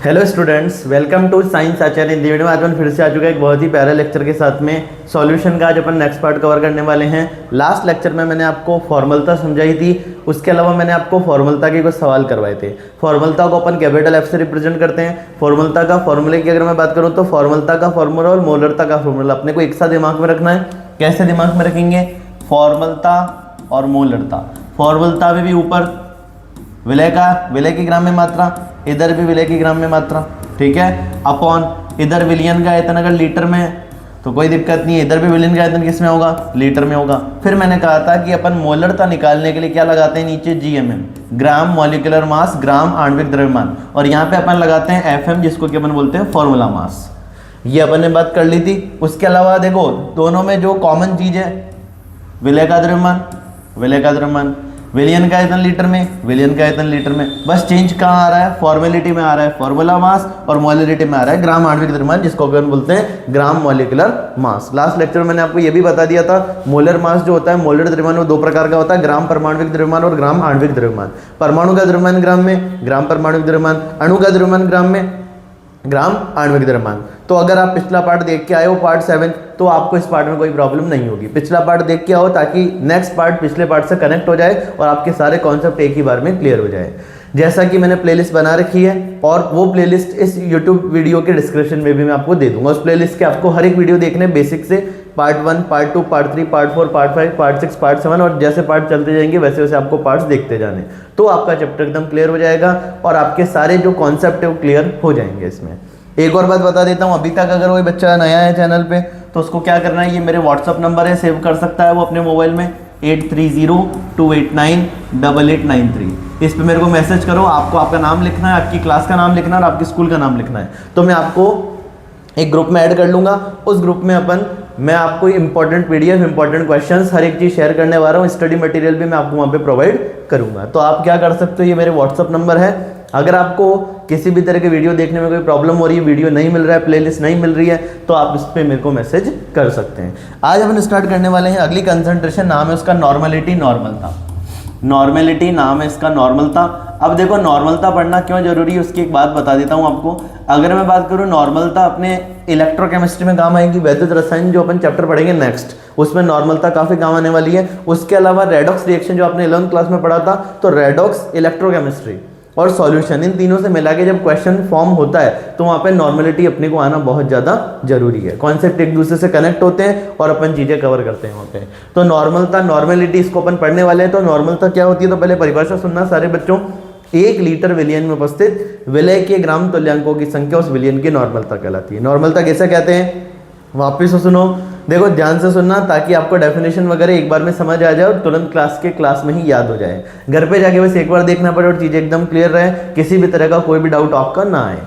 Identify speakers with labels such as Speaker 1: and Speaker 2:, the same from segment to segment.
Speaker 1: Hello students, welcome to science Acharya Hindi video में। आज अपन फिर से आ चुका है एक बहुत ही प्यारे लेक्चर के साथ में सॉल्यूशन का। आज अपन नेक्स्ट पार्ट कवर करने वाले हैं। लास्ट लेक्चर में मैंने आपको फॉर्मलता समझाई थी, उसके अलावा मैंने आपको फॉर्मलता के कुछ सवाल करवाए थे। फॉर्मलता को अपन कैपिटल एफ से रिप्रेजेंट करते हैं। फॉर्मलता का फॉर्मूले की अगर मैं बात करूँ तो फॉर्मलता का फॉर्मूला और मोलरता का फॉर्मूला अपने को एक साथ दिमाग में रखना है। कैसे दिमाग में रखेंगे? फॉर्मलता और मोलरता। फॉर्मलता में भी ऊपर विलय की ग्राम में मात्रा, इधर भी विलय की ग्राम में मात्रा, ठीक है, अपॉन इधर विलियन का आयतन अगर लीटर में है तो कोई दिक्कत नहीं है, इधर भी विलियन का आयतन किस में होगा? लीटर में होगा। फिर मैंने कहा था कि अपन मोलरता निकालने के लिए क्या लगाते हैं? नीचे जीएमएम, ग्राम मॉलिक्यूलर मास, ग्राम आणविक द्रव्यमान, और यहाँ पे अपन लगाते हैं एफएम, जिसको कि अपन बोलते हैं फॉर्मूला मास। ये अपन ने बात कर ली थी। उसके अलावा देखो दोनों में जो कॉमन चीज है, विलय का द्रव्यमान, विलियन का आयतन लीटर में, विलियन का आयतन लीटर में। बस चेंज कहाँ आ रहा है? फॉर्मेलिटी में आ रहा है फॉर्मूला मास, और मोलरिटी में आ रहा है ग्राम आणविक द्रव्यमान, जिसको अपन बोलते हैं ग्राम मॉलिक्यूलर मास। लास्ट लेक्चर में मैंने आपको ये भी बता दिया था, मोलर मास जो होता है, मोलर द्रव्यमान, वो दो प्रकार का होता है, ग्राम परमाणविक द्रव्यमान और ग्राम आणविक द्रव्यमान। परमाणु का द्रव्यमान ग्राम में, ग्राम परमाणविक द्रव्यमान, अणु का द्रव्यमान ग्राम में, ग्राम आणविक द्रव्यमान। तो अगर आप पिछला पार्ट देख के आए हो पार्ट 7, तो आपको इस पार्ट में कोई प्रॉब्लम नहीं होगी। पिछला पार्ट देख के आओ ताकि नेक्स्ट पार्ट पिछले पार्ट से कनेक्ट हो जाए और आपके सारे कॉन्सेप्ट एक ही बार में क्लियर हो जाए। जैसा कि मैंने प्लेलिस्ट बना रखी है, और वो प्लेलिस्ट इस यूट्यूब वीडियो के डिस्क्रिप्शन में भी मैं आपको दे दूंगा। उस प्लेलिस्ट के आपको हर एक वीडियो देखने, बेसिक से part 1, part 2, part 3, part 4, part 5, part 6, part 7, और जैसे पार्ट चलते जाएंगे वैसे वैसे आपको पार्ट्स देखते जाने, तो आपका चैप्टर एकदम क्लियर हो जाएगा और आपके सारे जो कॉन्सेप्ट है वो क्लियर हो जाएंगे इसमें। एक और बात बता देता हूँ, अभी तक अगर कोई बच्चा नया है चैनल पे तो उसको क्या करना है, ये मेरे व्हाट्सअप नंबर है, सेव कर सकता है वो अपने मोबाइल में, 8302898893। इस पे मेरे को मैसेज करो। आपको आपका नाम लिखना है, आपकी क्लास का नाम लिखना है और आपकी स्कूल का नाम लिखना है। तो मैं आपको एक ग्रुप में ऐड कर लूँगा। उस ग्रुप में मैं आपको इंपॉर्टेंट पीडीएफ, इंपॉर्टेंट क्वेश्चंस, हर एक चीज़ शेयर करने वाला हूँ। स्टडी मटेरियल भी मैं आपको वहाँ पे प्रोवाइड करूँगा। तो आप क्या कर सकते हो, ये मेरे व्हाट्सअप नंबर है। अगर आपको किसी भी तरह के वीडियो देखने में कोई प्रॉब्लम हो रही है, वीडियो नहीं मिल रहा है, प्लेलिस्ट नहीं मिल रही है, तो आप इस पर मेरे को मैसेज कर सकते हैं। आज अपन स्टार्ट करने वाले हैं अगली कंसंट्रेशन, नाम है उसका नॉर्मलिटी, नॉर्मलता। नॉर्मलिटी नाम है इसका, नॉर्मलता। अब देखो नॉर्मलता पढ़ना क्यों जरूरी है उसकी एक बात बता देता हूँ आपको। अगर मैं बात करूँ नॉर्मलता अपने इलेक्ट्रोकेमिस्ट्री में काम आएगी, वैद्युत रसायन जो अपन चैप्टर पढ़ेंगे नेक्स्ट, उसमें नॉर्मलता काफी काम आने वाली है। उसके अलावा रेडॉक्स रिएक्शन जो आपने 11th क्लास में पढ़ा था, तो रेडॉक्स, इलेक्ट्रोकेमिस्ट्री और सॉल्यूशन, इन तीनों से मिला के जब क्वेश्चन फॉर्म होता है तो वहाँ पे नॉर्मलिटी अपने को आना बहुत ज़्यादा जरूरी है। कॉन्सेप्ट एक दूसरे से कनेक्ट होते हैं और अपन चीज़ें कवर करते हैं वहाँ पे। तो नॉर्मलता, नॉर्मलिटी, इसको अपन पढ़ने वाले हैं। तो नॉर्मलता क्या होती है, तो पहले परिभाषा सुनना सारे बच्चों। 1 लीटर विलियन में उपस्थित विलय के ग्राम तुल्यांकों की संख्या उस विलियन की नॉर्मलता कहलाती है। नॉर्मलता कैसे कहते हैं, वापिस से सुनो, देखो ध्यान से सुनना ताकि आपको डेफिनेशन वगैरह एक बार में समझ आ जाए और तुरंत क्लास में ही याद हो जाए। घर पे जाके बस एक बार देखना पड़े और चीज़ें एकदम क्लियर रहे, किसी भी तरह का कोई भी डाउट आपका ना आए।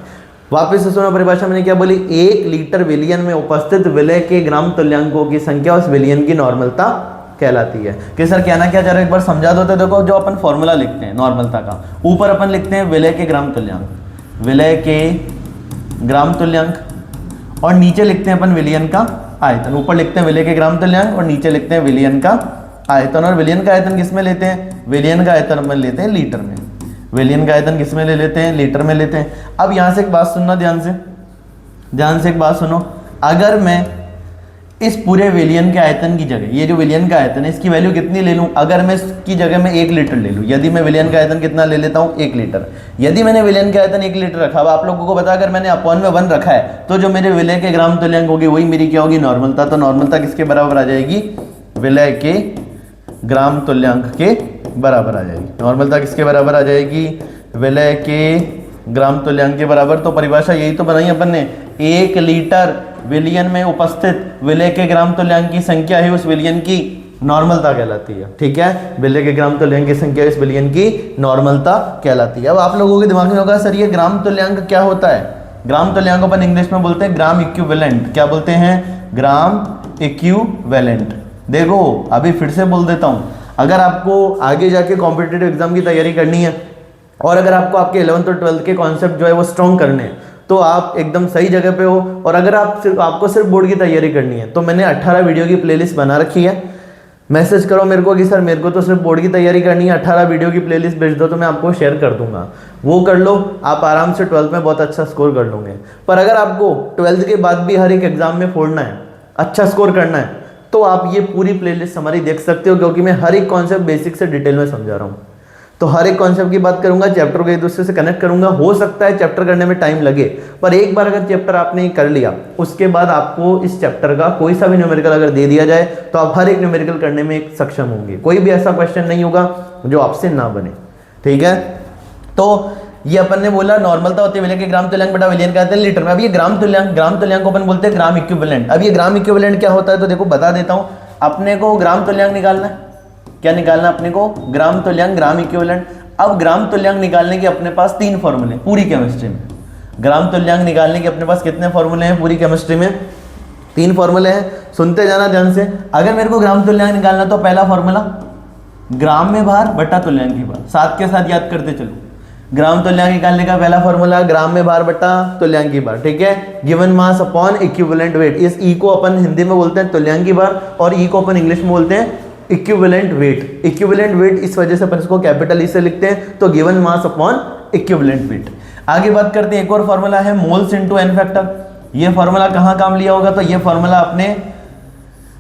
Speaker 1: वापिस से सुनो, परिभाषा मैंने क्या बोली, 1 लीटर विलियन में उपस्थित विलय के ग्राम तुल्यांकों की संख्या उस विलियन की नॉर्मलता कहलाती है। कि सर कहना क्या चाह रहे हो, एक बार समझा दो। तो देखो जो अपन फॉर्मूला लिखते हैं नॉर्मलता का, ऊपर अपन लिखते हैं विलय के ग्राम तुल्यांक, विलय के ग्राम तुल्यांक, और नीचे लिखते हैं अपन विलियन का आयतन। ऊपर लिखते हैं विलय के ग्राम तुल्यांक और नीचे लिखते हैं विलियन का आयतन। और विलियन का आयतन किस में लेते हैं? विलियन का आयतन अपन लेते हैं लीटर में। विलियन का आयतन किस में ले लेते हैं? लीटर में लेते हैं। अब यहाँ से एक बात सुनना, ध्यान से एक बात सुनो। अगर मैं इस पूरे विलियन के आयतन की जगह, ये जो विलियन का आयतन है, इसकी वैल्यू कितनी ले लूँ? अगर मैं इसकी जगह में 1 लीटर ले लूँ, यदि मैं विलियन का आयतन कितना ले लेता हूँ? 1 लीटर। यदि मैंने विलियन का आयतन 1 लीटर रखा, अब आप लोगों को पता, अगर मैंने अपॉन में 1 रखा है तो जो मेरे विलय के ग्राम तुल्यांक होगी वही मेरी क्या होगी? नॉर्मलता। तो नॉर्मलता किसके बराबर आ जाएगी? विलय के ग्राम तुल्यांक के बराबर आ जाएगी। नॉर्मलता किसके बराबर आ जाएगी? विलय के ग्राम तुल्यांक के बराबर। तो परिभाषा यही तो बनाई अपन ने, 1 लीटर विलियन में उपस्थित विलय के ग्राम तुल्यांक की संख्या है उस विलियन की नॉर्मलता कहलाती है। ठीक है, विलय के ग्राम तुल्यांक की संख्या इस विलियन की नॉर्मलता कहलाती है। अब आप लोगों के दिमाग में होगा सर ये ग्राम तुल्यांक क्या होता है? ग्राम तुल्यांक अपन इंग्लिश में बोलते हैं ग्राम इक्विवेलेंट। क्या बोलते हैं? Gram equivalent. देखो अभी फिर से बोल देता हूं, अगर आपको आगे जाके कॉम्पिटिटिव एग्जाम की तैयारी करनी है और अगर आपको आपके 11th और 12th के कॉन्सेप्ट जो है वो स्ट्रॉन्ग करने हैं, तो आप एकदम सही जगह पे हो। और अगर आपको सिर्फ बोर्ड की तैयारी करनी है, तो मैंने 18 वीडियो की प्लेलिस्ट बना रखी है। मैसेज करो मेरे को कि सर मेरे को तो सिर्फ बोर्ड की तैयारी करनी है, 18 वीडियो की प्लेलिस्ट भेज दो तो मैं आपको शेयर कर दूंगा, वो कर लो, आप आराम से 12th में बहुत अच्छा स्कोर कर लोगे। पर अगर आपको 12th के बाद भी हर एक एग्जाम में फोड़ना है, अच्छा स्कोर करना है, तो आप ये पूरी प्लेलिस्ट हमारी देख सकते हो, क्योंकि मैं हर एक कॉन्सेप्ट बेसिक से डिटेल में समझा रहा हूँ। तो हर एक कॉन्सेप्ट की बात करूंगा, चैप्टर को एक दूसरे से कनेक्ट करूंगा। हो सकता है चैप्टर करने में टाइम लगे, पर एक बार अगर चैप्टर आपने कर लिया, उसके बाद आपको इस चैप्टर का कोई सा भी न्यूमेरिकल अगर दे दिया जाए तो आप हर एक न्यूमेरिकल करने में सक्षम होंगे। कोई भी ऐसा क्वेश्चन नहीं होगा जो आपसे ना बने, ठीक है। तो ये अपन ने बोला नॉर्मलता होती है विलय के ग्राम तुल्यांक बटा विलयन का आयतन लीटर में। अब ये ग्राम तुल्यांक को अपन बोलते हैं ग्राम इक्विवेलेंट। अब ये ग्राम इक्विवेलेंट क्या होता है, तो देखो बता देता हूं। अपने को ग्राम तुल्यांक निकालना है, क्या निकालना अपने को, ग्राम तुल्यांक, ग्राम इक्विवेलेंट। अब ग्राम तुल्यांक निकालने के अपने पास 3 फॉर्मूले पूरी केमिस्ट्री में। ग्राम तुल्यांक निकालने के अपने पास कितने फॉर्मूले हैं पूरी केमिस्ट्री में, 3 फॉर्मूले हैं, सुनते जाना ध्यान से। अगर मेरे को ग्राम तुल्यांक निकालना तो पहला फॉर्मूला ग्राम में भार बटा तुल्यांक की भार, साथ के साथ याद करते चलो। ग्राम तुल्यांक निकालने का पहला फॉर्मूला ग्राम में भार बटा तुल्यांक की भार, ठीक है। Given mass upon equivalent wait. इस ई को अपन हिंदी में बोलते हैं तुल्यांक की भार और ई को अपन इंग्लिश में बोलते हैं इक्विवेलेंट वेट। इक्विवेलेंट वेट इस वजह से अपन इसको कैपिटल ई से लिखते हैं, तो given mass upon equivalent wait. आगे बात करते हैं, एक और फॉर्मूला है मोल्स इनटू एन फैक्टर। ये फॉर्मूला कहाँ काम लिया होगा, तो ये फॉर्मूला आपने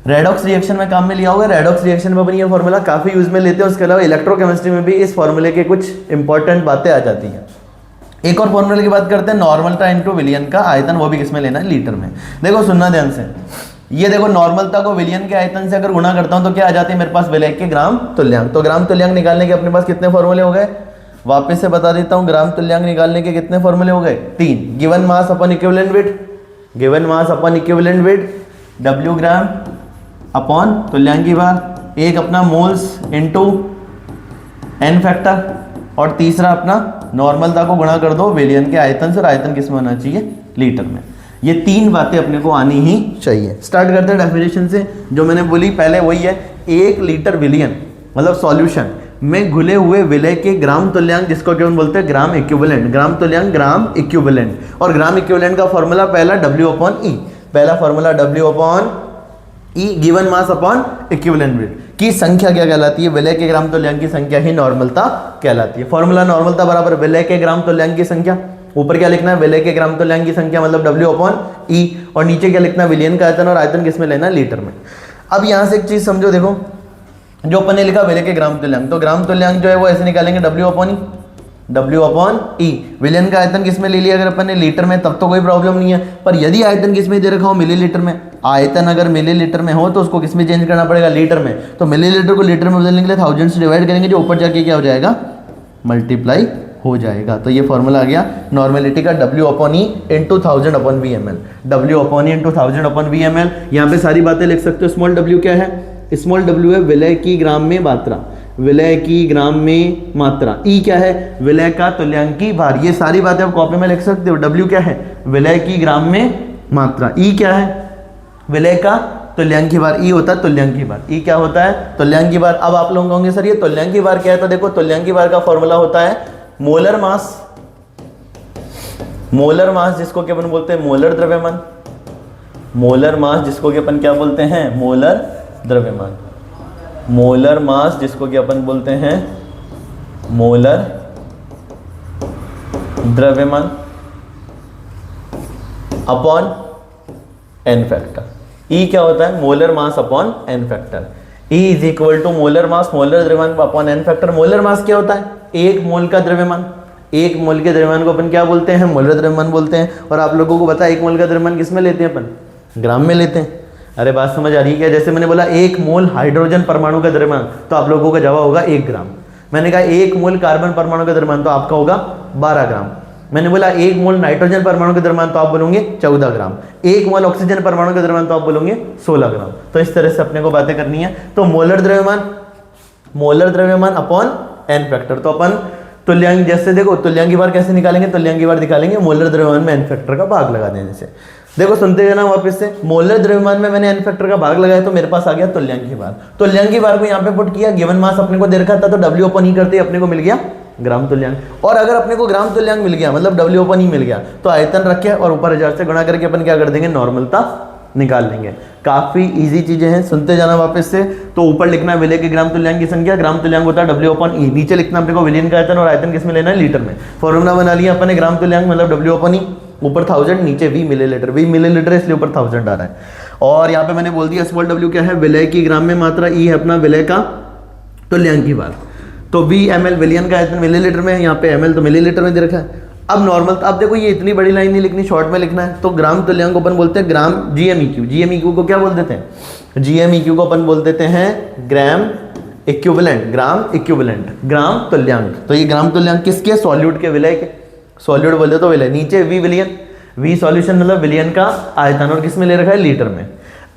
Speaker 1: रेडॉक्स रिएक्शन में काम में लिया होगा। रेडॉक्स रिएक्शन में अपन ये फॉर्मूला काफी यूज में लेते हैं। उसके अलावा इलेक्ट्रोकेमिस्ट्री में भी इस फॉर्मूले के कुछ इंपॉर्टेंट बातें आ जाती हैं। एक और फॉर्मूले की बात करते हैं, नॉर्मलता इनटू विलियन का आयतन, वो भी किसमें लेना है, लीटर में। देखो सुनना ध्यान से, ये देखो नॉर्मलता को विलियन के आयतन से अगर गुणा करता हूं तो क्या आ जाती है मेरे पास, विलय के ग्राम तुल्यांक। तो ग्राम तुल्यांक निकालने के अपने पास कितने फॉर्मूले हो गए, वापस से बता देता हूं। ग्राम तुल्यांक निकालने के कितने फॉर्मूले हो गए, 3। Given mass upon equivalent wait, given mass upon equivalent wait, W ग्राम अपॉन तुल्यांक की भार, एक अपना मोल्स इनटू एन फैक्टर, और तीसरा अपना नॉर्मलता को गुणा कर दो विलियन के आयतन से, और आयतन किस में होना चाहिए, लीटर में। ये 3 बातें अपने को आनी ही चाहिए। स्टार्ट करते हैं डेफिनेशन से, जो मैंने बोली पहले वही है। 1 लीटर विलियन मतलब सॉल्यूशन में घुले हुए विलय के ग्राम तुल्यांक, जिसको क्या बोलते हैं, ग्राम इक्विवेलेंट। ग्राम तुल्यांक ग्राम इक्विवेलेंट, और ग्राम इक्विवेलेंट का फॉर्मूला पहला W अपॉन ई, पहला formula W upon E, given mass upon equivalent weight की संख्या क्या कहलाती है, विलय के ग्राम तुल्यांक की संख्या ही नॉर्मलता कहलाती है। फॉर्मूला नॉर्मलता बराबर विलय के ग्राम तुल्यांक की संख्या, ऊपर क्या लिखना है, विलय के ग्राम तुल्यांक की संख्या मतलब W अपॉन ई, और नीचे क्या लिखना है, विलियन का आयतन, और आयतन किसमें लेना है, लीटर में। अब यहां से एक चीज समझो, देखो जो अपन ने लिखा विलय के ग्राम तुल्यांक, तो ग्राम तुल्यांक जो है वो ऐसे निकालेंगे W अपॉन ई, W अपॉन ई। विलियन का आयतन किसमें ले लिया अगर अपन ने, लीटर में, तब तो कोई प्रॉब्लम नहीं है। पर यदि आयतन किसमें दे रखा हो, मिलीलीटर में, आयतन अगर मिलीलीटर में हो तो उसको किसमें चेंज करना पड़ेगा, लीटर में। तो मिलीलीटर को लीटर में बदलने के लिए 1000 से डिवाइड करेंगे, जो ऊपर जाके क्या हो जाएगा, मल्टीप्लाई हो जाएगा। तो ये फॉर्मूला आ गया नॉर्मेलिटी का, W upon E into 1000 upon VML, W upon E into 1000 upon VML। यहाँ पे सारी बातें लिख सकते हो। स्मॉल w क्या है, स्मॉल w है विलय की ग्राम में मात्रा, विलय की ग्राम में मात्रा। ई क्या है, विलय का तुल्यांक की भार। ये सारी बातें आप कॉपी में लिख सकते हो। W क्या है, विलय की ग्राम में मात्रा। ई क्या है, विलय का तुल्यांक की भार। ई होता है तुल्यांक की भार, ई क्या होता है, तुल्यांक की भार। अब आप लोग कहोगे सर ये तुल्यांक की भार क्या है, तो देखो तुल्यांक की भार का फॉर्मूला होता है मोलर मास, मोलर मास जिसको कि अपन बोलते हैं मोलर द्रव्यमान, मोलर मास जिसको कि अपन क्या बोलते हैं, मोलर द्रव्यमान, मोलर मास जिसको कि अपन बोलते हैं मोलर द्रव्यमान अपॉन एन फैक्टर। ई क्या होता है, molar mass upon N factor. E is equal to molar mass, molar द्रव्यमान upon N factor. Molar mass क्या होता है, 1 मोल का द्रव्यमान। 1 मोल के द्रव्यमान को अपन क्या बोलते हैं, मोलर द्रव्यमान बोलते हैं। और आप लोगों को पता है 1 मोल का द्रव्यमान किसमें लेते हैं अपन, ग्राम में लेते हैं। अरे बात समझ आ रही है क्या, जैसे मैंने बोला 1 मोल हाइड्रोजन परमाणु का द्रव्यमान, तो आप लोगों का जवाब होगा 1 ग्राम। मैंने कहा 1 मोल कार्बन परमाणु का द्रव्यमान, तो आपका होगा 12 ग्राम। मैंने बोला 1 मोल नाइट्रोजन परमाणु का द्रव्यमान, तो आप बोलोगे 14 ग्राम। 1 मोल ऑक्सीजन परमाणु का द्रव्यमान, तो आप बोलोगे 16 ग्राम। तो इस तरह से अपने को बातें करनी है। तो मोलर द्रव्यमान अपॉन एन फैक्टर। तो अपन तुल्यांक, जैसे देखो तुल्यांक की बार कैसे निकालेंगे, तुल्यांक की बार निकालेंगे मोलर द्रव्यमान में एन फैक्टर का भाग लगा देने से। देखो सुनते जाना वापस से, मोलर द्रव्यमान में मैंने एन फैक्टर का भाग लगाया तो मेरे पास आ गया तुल्यांक की बार। तुल्यांक की बार को यहाँ पे पुट किया, गिवन मास अपने को दे रखा था तो W अपॉन ई करते अपने को मिल गया ग्राम तुल्यांक। और अगर अपने को ग्राम तुल्यांक मिल गया मतलब W अपॉन ई मिल गया, तो आयतन रखे और ऊपर 1000 से गुणा करके अपन क्या कर देंगे, नॉर्मलता निकाल लेंगे। काफ़ी इजी चीज़ें हैं, सुनते जाना वापस से। तो ऊपर लिखना है विलय के ग्राम तुल्यांक की संख्या, ग्राम तुल्यांक होता है W/E। नीचे लिखना अपने को विलियन का आयतन, और आयतन किसमें लेना है, लीटर में। फॉर्मूला बना लिया अपन ने, ग्राम तुल्यांक मतलब W/E, ऊपर 1000 नीचे V मिलीलीटर, V मिलीलीटर इसलिए ऊपर 1000 आ रहा है। और यहाँ पे मैंने बोल दिया स्मॉल w क्या है, विलय की ग्राम में मात्रा, E है अपना विलय का तुल्यांक की बात। तो V ml विलियन का आयतन मिलीलीटर में है, यहाँ पे ml तो मिलीलीटर में दे रखा है। अब नॉर्मल, अब देखो ये इतनी बड़ी लाइन नहीं लिखनी, शॉर्ट में लिखना है। तो ग्राम तुल्यांक को अपन बोलते हैं ग्राम GMEQ। GMEQ को क्या बोल देते हैं, GMEQ को अपन बोल देते हैं ग्राम इक्विवेलेंट, ग्राम इक्विवेलेंट, ग्राम तुल्यांक। तो ये ग्राम तुल्यांक किसके, सॉल्यूट के, विलय के। सॉल्यूट बोले तो विलय, नीचे V विलियन, V सॉल्यूशन मतलब विलियन का आयतन, और किसमें ले रखा है, लीटर में।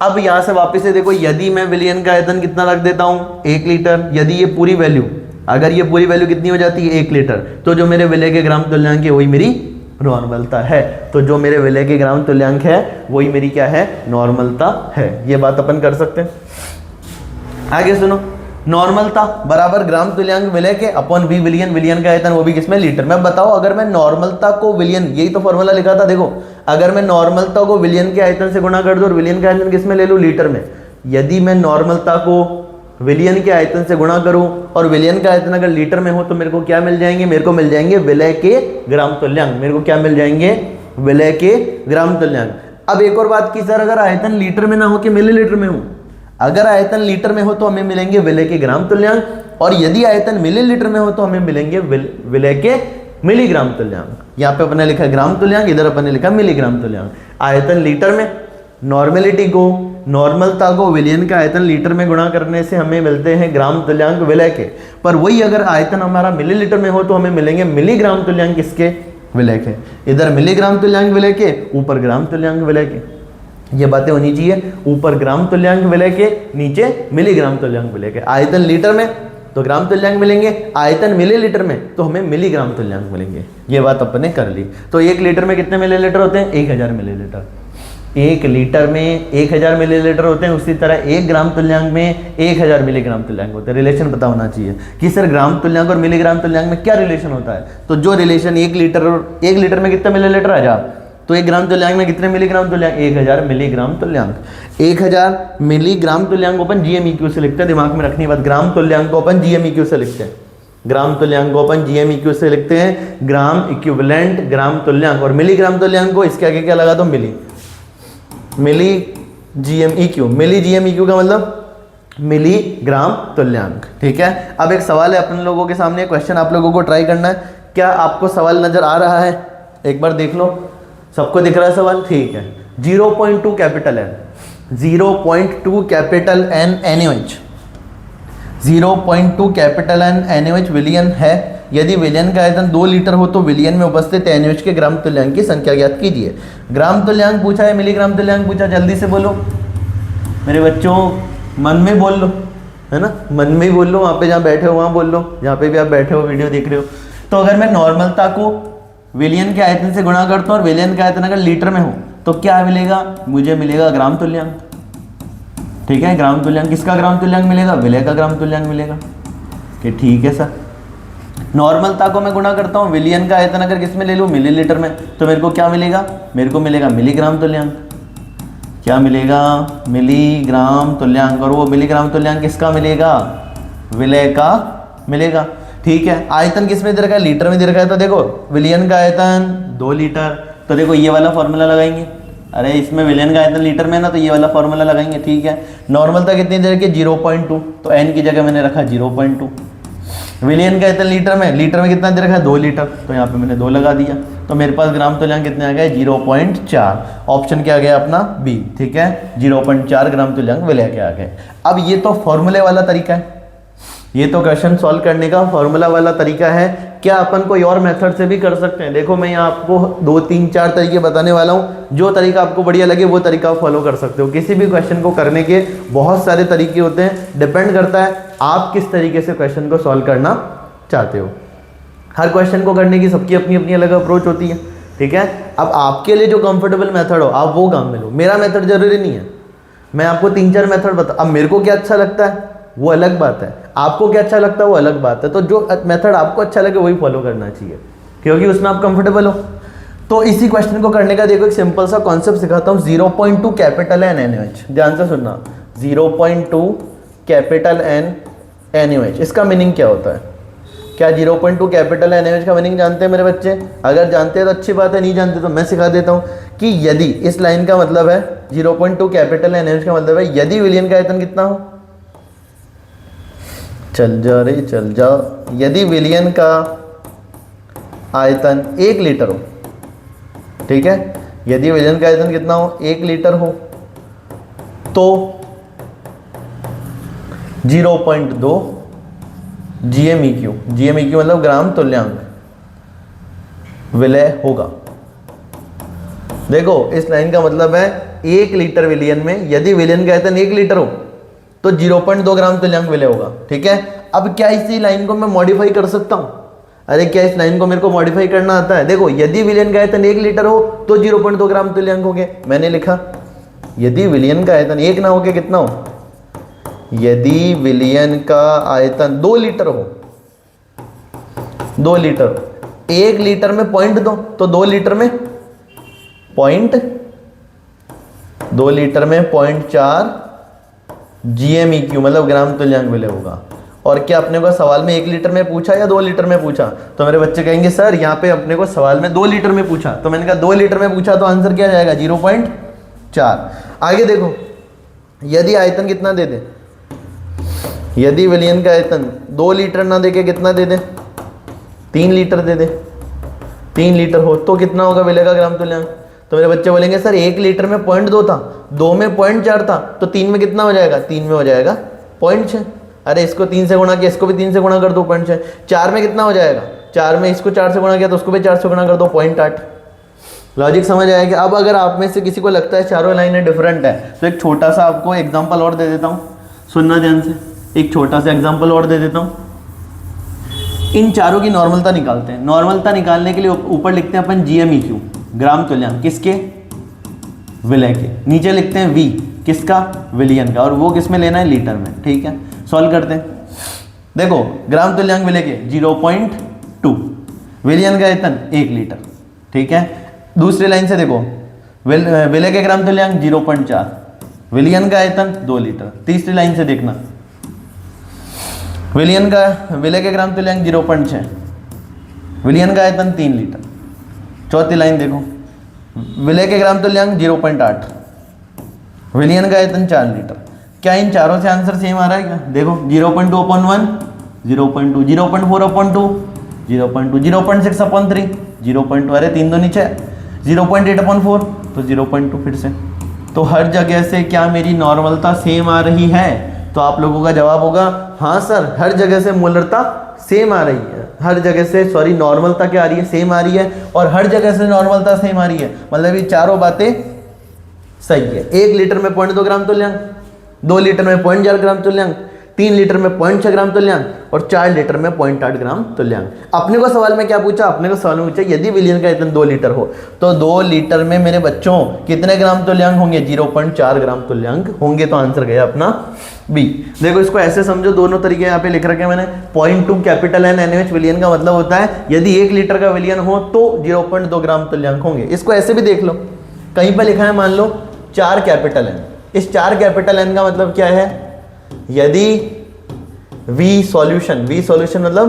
Speaker 1: अब यहाँ से वापस से देखो, यदि मैं विलियन का आयतन कितना रख देता हूँ, 1 लीटर, यदि ये पूरी वैल्यू, अगर ये पूरी वैल्यू कितनी हो जाती है, 1 लीटर, तो जो मेरे विलय के ग्राम तुल्यांक है वही मेरी नॉर्मलता है। तो जो मेरे विलय के ग्राम तुल्यांक है वही मेरी क्या है, नॉर्मलता है। ये बात अपन कर सकते हैं। आगे सुनो, नॉर्मलता बराबर ग्राम तुल्यांक विलय के अपॉन V विलियन, विलियन का आयतन वो भी किसमें, लीटर में। बताओ अगर मैं नॉर्मलता को विलियन, यही तो फॉर्मूला लिखा था देखो, अगर मैं नॉर्मलता को विलियन के आयतन से गुणा कर दूं और विलियन का आयतन किसमें ले लूं, लीटर में। यदि मैं नॉर्मलता को विलियन के आयतन से गुणा करूं और विलियन का आयतन अगर लीटर में हो तो मेरे को क्या मिल जाएंगे, मेरे को मिल जाएंगे विलय के ग्राम तुल्यांक। मेरे को क्या मिल जाएंगे, विलय के ग्राम तुल्यांक। अब एक और बात की, सर अगर आयतन लीटर में ना हो कि मिलीलीटर में हो, अगर आयतन लीटर में हो तो हमें मिलेंगे विलय के ग्राम तुल्यांक, और यदि आयतन मिलीलीटर में हो तो हमें मिलेंगे विलय के मिलीग्राम तुल्यांक। यहाँ पे अपने लिखा ग्राम तुल्यांक, इधर अपने लिखा मिलीग्राम तुल्यांक। आयतन लीटर में, नॉर्मेलिटी को, नॉर्मलता को विलियन का आयतन लीटर में गुणा करने से हमें मिलते हैं ग्राम तुल्यांक विलय के। पर वही अगर आयतन हमारा मिलीलीटर में हो तो हमें मिलेंगे मिलीग्राम तुल्यांक किसके, विलय के। इधर मिलीग्राम तुल्यांक विलय के, ऊपर ग्राम तुल्यांक विलय के। ये बातें होनी चाहिए, ऊपर ग्राम तुल्यांक विलय के, नीचे मिलीग्राम तुल्यांक विलय के। आयतन लीटर में तो ग्राम तुल्यांक मिलेंगे, आयतन मिलीलीटर में तो हमें मिलीग्राम तुल्यांक मिलेंगे। ये बात अपने कर ली। तो 1 लीटर में कितने मिलीलीटर होते हैं, 1000 मिलीलीटर। 1 लीटर में 1000 मिलीलीटर होते हैं। उसी तरह 1 ग्राम तुल्यांक में 1000 मिलीग्राम तुल्यांक होते हैं। रिलेशन पता होना चाहिए कि सर ग्राम तुल्यांक और मिलीग्राम तुल्यांक में क्या रिलेशन होता है। तो जो रिलेशन 1 लीटर और 1 लीटर में कितने मिलीलीटर, 1000, तो 1 ग्राम तुल्यांक में कितने मिलीग्राम तुल्यांक, 1000 मिलीग्राम तुल्यांक। 1000 मिलीग्राम तुल्यांक को अपन GMEQ से लिखते हैं, दिमाग में रखनी बात। ग्राम तुल्यांक को अपन GMEQ से लिखते हैं, ग्राम तुल्यांक को अपन GMEQ से लिखते हैं, ग्राम इक्विवेलेंट ग्राम तुल्यांक। और मिलीग्राम तुल्यांक को इसके आगे क्या लगा दो, मिली GMEQ। मिली GMEQ का मतलब मिलीग्राम तुल्यांक। ठीक है। अब एक सवाल है अपन लोगों के सामने, क्वेश्चन आप लोगों को ट्राई करना है। क्या आपको सवाल नजर आ रहा है, एक बार देख लो, सबको दिख रहा है सवाल, ठीक है। 0.2 capital N, 0.2 capital N NaOH, 0.2 capital N NaOH विलियन है। यदि विलियन का आयतन 2 लीटर हो तो विलियन में उपस्थित NaOH के ग्राम तुल्यांक की संख्या ज्ञात कीजिए। ग्राम तुल्यांक पूछा है, मिलीग्राम तुल्यांक पूछा, जल्दी से बोलो मेरे बच्चों, मन में बोल लो, है ना, मन में ही बोल लो, वहाँ पे जहाँ बैठे हो वहाँ बोल लो, जहाँ पे भी आप बैठे हो वीडियो देख रहे हो। तो अगर मैं नॉर्मलता को विलियन के आयतन से गुणा करता हूँ और विलियन का आयतन अगर लीटर में हो तो क्या मिलेगा, मुझे मिलेगा ग्राम तुल्यांक। ठीक है, ग्राम तुल्यांक, किसका ग्राम तुल्यांक मिलेगा, विलय का ग्राम तुल्यांक मिलेगा। कि ठीक है सर, नॉर्मलता को मैं गुणा करता हूँ विलियन का आयतन अगर किस में ले लूँ, मिलीलीटर में, तो मेरे को क्या मिलेगा, मेरे को मिलेगा मिलीग्राम तुल्यांक। क्या मिलेगा, मिलीग्राम तुल्यांक। और वो मिलीग्राम तुल्यांक किसका मिलेगा, विलय का मिलेगा। ठीक है, आयतन किस में दे रखा है, लीटर में दे रखा है। तो देखो विलियन का आयतन 2 लीटर, तो देखो ये वाला फॉर्मूला लगाएंगे। अरे इसमें विलियन का आयतन लीटर में है ना, तो ये वाला फॉर्मूला लगाएंगे। ठीक है, नॉर्मलता कितनी दे रखी है, 0.2, तो n की जगह मैंने रखा 0.2। विलियन का आयतन लीटर में कितना दे रखा है, 2 लीटर, तो यहाँ पे मैंने 2 लगा दिया। तो मेरे पास ग्राम तुल्यांक कितने आ गए, 0.4। ऑप्शन क्या आ गया अपना बी। ठीक है, 0.4 ग्राम तुल्यांक विलय के आ गए। अब ये तो फॉर्मूले वाला तरीका है, ये तो क्वेश्चन सॉल्व करने का फॉर्मूला वाला तरीका है। क्या अपन कोई और मेथड से भी कर सकते हैं। देखो मैं यहाँ आपको 2, 3, 4 तरीके बताने वाला हूँ, जो तरीका आपको बढ़िया लगे वो तरीका आप फॉलो कर सकते हो। किसी भी क्वेश्चन को करने के बहुत सारे तरीके होते हैं, डिपेंड करता है आप किस तरीके से क्वेश्चन को सॉल्व करना चाहते हो। हर क्वेश्चन को करने की सबकी अपनी अपनी अलग अप्रोच होती है। ठीक है, अब आपके लिए जो कंफर्टेबल मेथड हो आप वो काम में लो, मेरा मेथड जरूरी नहीं है। मैं आपको 3-4 मेथड बता, अब मेरे को क्या अच्छा लगता है वो अलग बात है, आपको क्या अच्छा लगता है वो अलग बात है। तो जो मेथड आपको अच्छा लगे वही फॉलो करना चाहिए, क्योंकि उसमें आप कंफर्टेबल हो। तो इसी क्वेश्चन को करने का देखो एक सिंपल सा कॉन्सेप्ट सिखाता हूँ। 0.2 कैपिटल एन NaOH, ध्यान से सुनना। 0.2 कैपिटल एन NaOH, इसका मीनिंग क्या होता है? क्या 0.2 कैपिटल NaOH का मीनिंग जानते हैं मेरे बच्चे? अगर जानते हैं तो अच्छी बात है, नहीं जानते तो मैं सिखा देता हूँ कि यदि इस लाइन का मतलब है 0.2 कैपिटल NaOH का मतलब है यदि विलयन का आयतन कितना हो, चल जा रे चल जा, यदि विलयन का आयतन 1 लीटर हो, ठीक है, यदि विलयन का आयतन कितना हो, 1 लीटर हो, तो 0.2 GMEQ, GMEQ मतलब ग्राम तुल्यांक विलय होगा। देखो इस लाइन का मतलब है 1 लीटर विलयन में यदि विलयन का आयतन 1 लीटर हो तो 0.2 ग्राम तुल्यांक विलय होगा, ठीक है। अब क्या इसी लाइन को मैं मॉडिफाई कर सकता हूं? अरे क्या इस लाइन को मेरे को मॉडिफाई करना आता है? देखो यदि विलयन का आयतन 1 लीटर हो तो 0.2 ग्राम तुल्यांक हो गए। मैंने लिखा यदि विलयन का आयतन 1 ना हो के कितना हो, यदि विलयन का आयतन 2 लीटर हो, 2 लीटर, 1 लीटर में 0.2 तो 2 लीटर में 0.4 GMEQ मतलब ग्राम तुल्यांक विलय होगा। और क्या अपने को सवाल में 1 लीटर में पूछा या 2 लीटर में पूछा? तो मेरे बच्चे कहेंगे सर यहाँ पे अपने को सवाल में 2 लीटर में पूछा। तो मैंने कहा 2 लीटर में पूछा तो आंसर क्या जाएगा, 0.4। आगे देखो यदि आयतन कितना दे दे, यदि विलयन का आयतन 2 लीटर ना देके कितना दे दे, 3 लीटर दे दे, 3 लीटर हो तो कितना होगा विलय का ग्राम तुल्यांक? तो मेरे बच्चे बोलेंगे सर 1 लीटर में 0.2 था, 2 में 0.4 था, तो 3 में कितना हो जाएगा? 3 में हो जाएगा 0.6। अरे इसको 3 से गुणा किया, इसको भी 3 से गुणा कर दो 0.6। 4 में कितना हो जाएगा? 4 में इसको 4 से गुणा किया तो उसको भी 4 से गुणा कर दो 0.8। लॉजिक समझ आएगा? अब अगर आप में से किसी को लगता है चारों लाइनें डिफरेंट है तो एक छोटा सा आपको एग्जाम्पल और दे देता हूँ, सुनना ध्यान से। एक छोटा सा एग्जाम्पल और दे देता हूँ। इन चारों की नॉर्मलता निकालते हैं। नॉर्मलता निकालने के लिए ऊपर लिखते हैं अपन GMEQ ग्राम तुल्यांक, किसके? विलय के। नीचे लिखते हैं V किसका? विलयन का। और वो किस में लेना है? लीटर में, ठीक है। सॉल्व करते हैं। देखो ग्राम तुल्यांक विलय के 0.2, विलयन का आयतन 1 लीटर, ठीक है। दूसरी लाइन से देखो विलय के ग्राम तुल्यांक 0.4, विलयन का आयतन 2 लीटर। तीसरी लाइन से देखना विलयन का विलय के ग्राम तुल्यांक 0.6, विलयन का आयतन 3 लीटर। चौथी लाइन देखो विलय के ग्राम तुल्यांक 0.8, विलयन का आयतन 4 लीटर। क्या इन चारों से आंसर सेम आ रहा है क्या? देखो 0.2/1, 0.2, 0.4/2, 0.2, 0.6/3, 0.2, अरे 3 2 6, 0.8/4 तो 0.2 फिर से। तो हर जगह से क्या मेरी नॉर्मलता सेम आ रही है? तो आप लोगों का जवाब होगा हाँ सर, हर जगह से मोलरता सेम आ रही है। हर जगह से सॉरी नॉर्मलता क्या आ रही है? सेम आ रही है। और हर जगह से नॉर्मलता सेम आ रही है, मतलब ये चारों बातें सही है। 1 लीटर में 0.2 ग्राम तुल्यांक, 2 लीटर में 0.4 ग्राम तुल्यांक, 3 लीटर में 0.6 ग्राम तुल्यांक और 4 लीटर में 0.8 ग्राम तुल्यांक। अपने को सवाल में क्या पूछा? अपने को सवाल में पूछा यदि विलयन का आयतन 2 लीटर हो तो 2 लीटर में मेरे बच्चों कितने ग्राम तुल्यांक होंगे? 0.4 ग्राम तुल्यांक होंगे। तो आंसर गया अपना बी। देखो इसको ऐसे समझो, दोनों तरीके यहाँ पे लिख रखे हैं मैंने। 0.2 कैपिटल एन NaOH विलयन का मतलब होता है यदि 1 लीटर का विलयन हो तो 0.2 ग्राम तुल्यांक होंगे। इसको ऐसे भी देख लो, कहीं पर लिखा है मान लो 4 कैपिटल एन। इस 4 कैपिटल एन का मतलब क्या है? यदि V सॉल्यूशन मतलब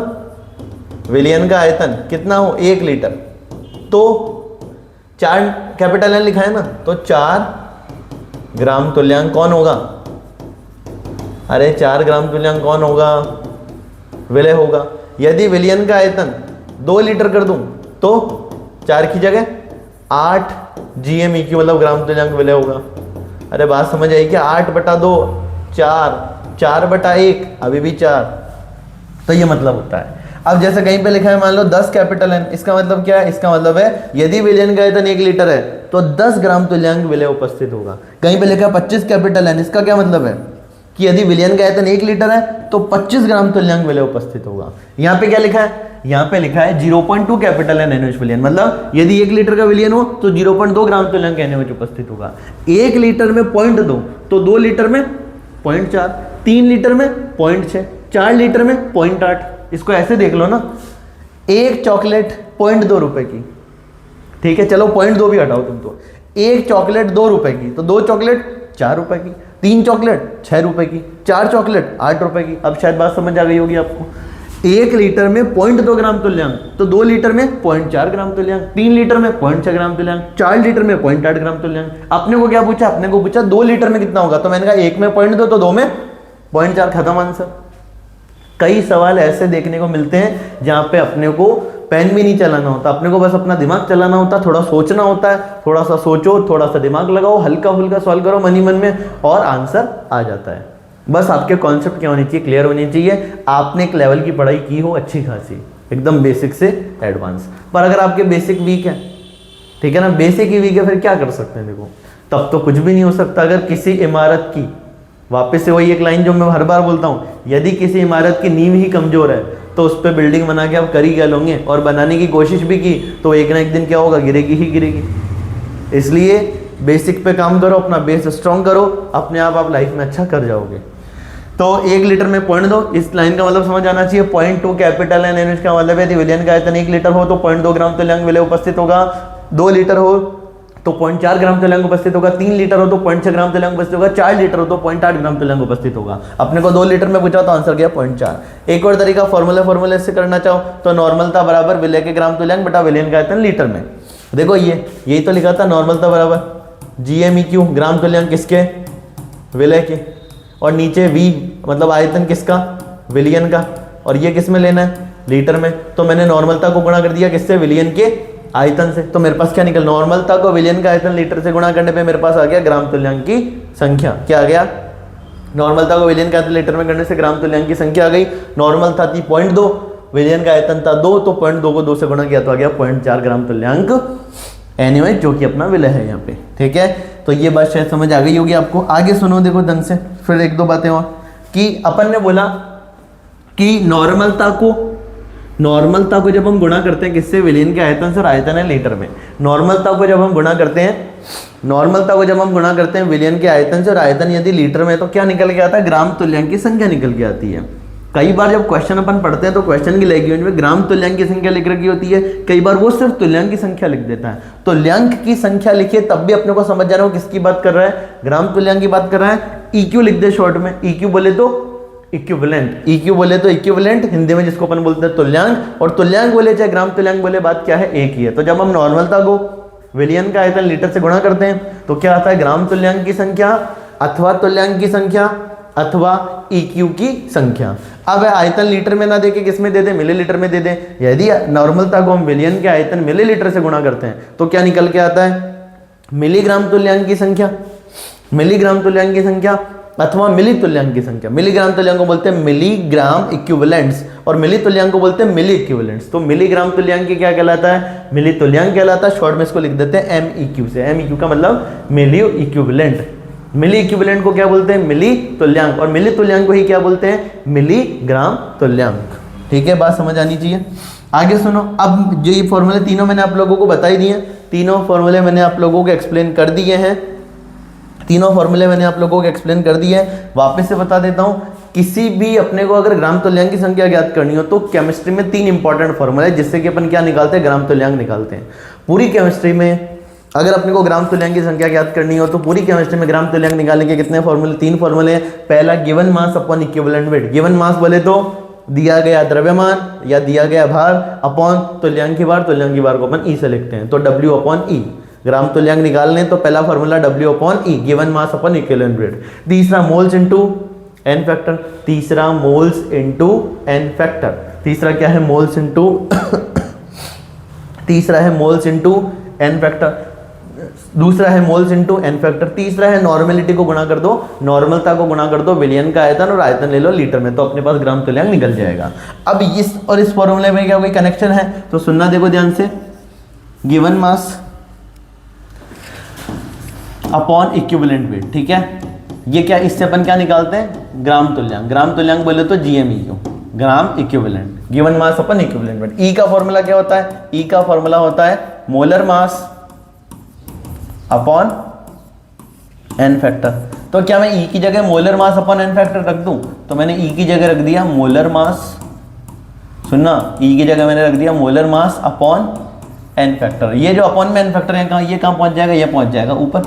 Speaker 1: विलयन का आयतन कितना हो? 1 लीटर, तो 4 कैपिटल एन लिखा है ना, तो 4 ग्राम तुल्यांक कौन होगा? अरे 4 ग्राम तुल्यांक कौन होगा? विलय होगा। यदि विलयन का आयतन 2 लीटर कर दूं तो 4 की जगह 8 GMEQ मतलब ग्राम तुल्यांक विलय होगा। अरे बात समझ आई क्या? 8/2 4, 4/1 अभी भी 4। तो ये मतलब होता है। अब जैसे कहीं पे लिखा है मान लो 10 कैपिटल एन, इसका मतलब क्या है? इसका मतलब है यदि विलयन का आयतन 1 लीटर है तो 10 ग्राम तुल्यांक विलय उपस्थित होगा। कहीं पे लिखा है 25 कैपिटल एन, इसका क्या मतलब है कि यदि विलयन का आयतन 1 लीटर है तो 25 ग्राम तुल्यांक विलय उपस्थित होगा। यहाँ पे क्या लिखा है? यहाँ पे लिखा है 0.2 कैपिटल एन NaOH विलयन, मतलब यदि 1 लीटर का विलयन हो तो 0.2 ग्राम तुल्यांक NaOH उपस्थित होगा। 1 लीटर में 0.2 तो 2 लीटर में 0.4, 3 लीटर में 0.6, 4 लीटर में 0.8। इसको ऐसे देख लो ना, एक चॉकलेट 0.2 रुपए की, ठीक है, चलो 0.2 भी हटाओ तुम तो। एक चॉकलेट 2 रुपए की, तो 2 चॉकलेट 4 रुपए की, 3 चॉकलेट 6 रुपए की, 4 चॉकलेट 8 रुपए की। अब शायद बात समझ आ गई होगी आपको। 1 लीटर में 0.2 ग्राम तुल्यांक, तो 2 लीटर में 0.4 ग्राम तुल्यांक, 3 लीटर में 0.6 ग्राम तुल्यांक, 4 लीटर में 0.8 ग्राम तुल्यांक। अपने को क्या पूछा? अपने को पूछा 2 लीटर में कितना होगा, तो मैंने कहा 1 में 0.2 तो 2 में 0.4, खत्म आंसर। कई सवाल ऐसे देखने को मिलते हैं जहां पे अपने को पेन भी नहीं चलाना होता, अपने को बस अपना दिमाग चलाना होता है, थोड़ा सोचना होता है, थोड़ा सा सोचो, थोड़ा सा दिमाग लगाओ, हल्का फुल्का सॉल्व करो मन ही मन में और आंसर आ जाता है। बस आपके कॉन्सेप्ट क्या होने चाहिए? क्लियर होने चाहिए। आपने एक लेवल की पढ़ाई की हो अच्छी खासी, एकदम बेसिक से एडवांस। पर अगर आपके बेसिक वीक है, ठीक है ना, बेसिक ही वीक है, फिर क्या कर सकते हैं? देखो तब तो कुछ भी नहीं हो सकता। अगर किसी इमारत की, वापस से वही एक लाइन जो मैं हर बार बोलता हूँ, यदि किसी इमारत की नींव ही कमजोर है तो उस पर बिल्डिंग बना के आप कर ही क्या लोगे, और बनाने की कोशिश भी की तो एक ना एक दिन क्या होगा, गिरेगी ही गिरेगी। इसलिए बेसिक पे काम करो, अपना बेस स्ट्रॉन्ग करो, अपने आप लाइफ में अच्छा कर जाओगे। तो 1 लीटर में 0.2, इस लाइन का मतलब समझ आना चाहिए। 0.2 कैपिटल है, यानी इसका मतलब है विलयन का आयतन 1 लीटर हो तो 0.2 ग्राम तुल्यांक विलय उपस्थित होगा। 2 लीटर हो तो 0.4 ग्राम तुल्यांक उपस्थित होगा। 3 लीटर हो तो 0.6 ग्राम तुल्यांक उपस्थित होगा। 4 लीटर हो तो 0.8 ग्राम तुल्यांक उपस्थित होगा। अपने को 2 लीटर में पूछा तो आंसर गया 0.4। एक और तरीका फॉर्मूले से करना चाहो तो नॉर्मलता बराबर विलय के ग्राम तुल्यांक बटा विलयन का आयतन लीटर में। देखो यही तो लिखा था, नॉर्मलता बराबर GMEQ ग्राम तुल्यांक किसके, विलय के, और नीचे V मतलब आयतन किसका, विलियन का, और ये किस में लेना है, लीटर में। तो मैंने नॉर्मलता को गुणा कर दिया किससे, विलियन के आयतन से। तो मेरे पास क्या निकल, नॉर्मलता को विलियन का आयतन लीटर से गुणा करने पे मेरे पास आ गया ग्राम तुल्यांक की संख्या। क्या आ गया, नॉर्मलता को विलियन का आयतन लीटर में करने से ग्राम तुल्यांक की संख्या आ गई। नॉर्मल था 0.2, विलियन का आयतन था 2, तो 0.2 को 2 से गुणा किया तो आ गया 0.4 ग्राम तुल्यांक एनीवे, जो कि अपना विलय है यहाँ पे। ठीक है, तो ये बात शायद समझ आ गई होगी आपको। आगे सुनो देखो ढंग से, फिर 1-2 बातें और, कि अपन ने बोला कि नॉर्मलता को जब हम गुणा करते हैं किससे, विलयन के आयतन से, और आयतन है लीटर में। नॉर्मलता को जब हम गुणा करते हैं विलयन के आयतन से, और आयतन यदि लीटर में, तो क्या निकल के आता है, ग्राम तुल्यांक की संख्या निकल के आती है। कई बार जब क्वेश्चन अपन पढ़ते हैं तो क्वेश्चन की लैंग्वेज में ग्राम तुल्यांक की संख्या लिख रखी होती है, कई बार वो सिर्फ तुल्यांक की संख्या लिख देता है। तुल्यांक की संख्या लिखिए तब भी अपने को समझ जाना हो किसकी बात कर रहा है, ग्राम तुल्यांक की बात कर रहा है। EQ लिख दे शॉर्ट में, EQ बोले तो इक्विवेलेंट, EQ बोले तो इक्विवेलेंट, हिंदी में जिसको अपन बोलते हैं तुल्यांक, और तुल्यांक बोले चाहे ग्राम तुल्यांक बोले, बात क्या है, एक ही है। तो जब हम नॉर्मलता को विलयन का आयतन लीटर से गुणा करते हैं तो क्या आता है, ग्राम तुल्यांक की संख्या अथवा तुल्यांक की संख्या अथवा EQ की संख्या। अब आयतन लीटर में ना देके किस में दे दे, मिलीलीटर में दे दे। यदि नॉर्मलता को हम विलयन के आयतन मिलीलीटर से गुणा करते हैं तो क्या निकल के आता है, मिलीग्राम तुल्यांक की संख्या, मिलीग्राम तुल्यांक की संख्या अथवा मिली तुल्यांक की संख्या। मिलीग्राम तुल्यांक को बोलते हैं मिलीग्राम इक्विवेलेंट्स, और मिली तुल्यांक को बोलते हैं मिली इक्विवेलेंट्स। तो मिलीग्राम तुल्यांक की क्या कहलाता है, मिली तुल्यांक कहलाता है। शॉर्ट में इसको लिख देते हैं MEQ से। MEQ का मतलब मिली इक्विवेलेंट। मिली इक्विवेलेंट को क्या बोलते हैं, मिली तुल्यांक, और मिली तुल्यांक को ही क्या बोलते हैं, मिलीग्राम तुल्यांक। ठीक है, बात समझ आनी चाहिए। आगे सुनो, अब जो ये फॉर्मूले तीनों मैंने आप लोगों को बता ही दिए, तीनों फॉर्मूले मैंने आप लोगों को एक्सप्लेन कर दिए हैं, कर दिए हैं। वापस से बता देता हूँ, किसी भी अपने को अगर ग्राम तुल्यांक की संख्या ज्ञात करनी हो तो केमिस्ट्री में 3 इंपॉर्टेंट फॉर्मूले हैं जिससे कि अपन क्या निकालते हैं, ग्राम तुल्यांक निकालते हैं। पूरी केमिस्ट्री में अगर अपने को ग्राम तुल्यांक की संख्या ज्ञात करनी हो तो पूरी केमिस्ट्री में ग्राम तुल्यांक निकालने के कितने फॉर्मूले, 3 फॉर्मूले हैं। पहला given mass upon equivalent wait. Given mass बोले तो दिया गया द्रव्यमान या दिया गया भार अपॉन तुल्यांक की भार को अपन E से लिखते हैं, तो W अपॉन E। ग्राम तुल्यांक निकालने तो पहला formula W upon E, given mass upon equivalent wait. तीसरा मोल्स इनटू n फैक्टर, तीसरा क्या है, मोल्स इनटू तीसरा है मोल्स इनटू n फैक्टर, दूसरा है मोल्स इनटू n फैक्टर, तीसरा है नॉर्मेलिटी को गुणा कर दो, नॉर्मलता को गुणा कर दो विलयन का आयतन, और आयतन ले लो लीटर में, तो अपने पास ग्राम तुल्यांक निकल जाएगा। अब इस और इस फॉर्मूले में क्या कोई कनेक्शन है तो सुनना, देखो ध्यान से, given mass upon equivalent wait. ठीक है, ये क्या, इससे अपन क्या निकालते हैं, ग्राम तुल्यांक बोले तो GMEQ, gram equivalent, given mass upon equivalent wait. E का फॉर्मूला क्या होता है, E का फॉर्मूला होता है molar mass upon n factor. तो क्या मैं E की जगह molar mass upon n factor रख दूं, तो मैंने E की जगह रख दिया मोलर मास, सुनना, E की जगह मैंने रख दिया molar mass upon N factor. ये जो अपॉन में एन फैक्टर है कहाँ, ये कहाँ पहुंच जाएगा, ये पहुंच जाएगा ऊपर।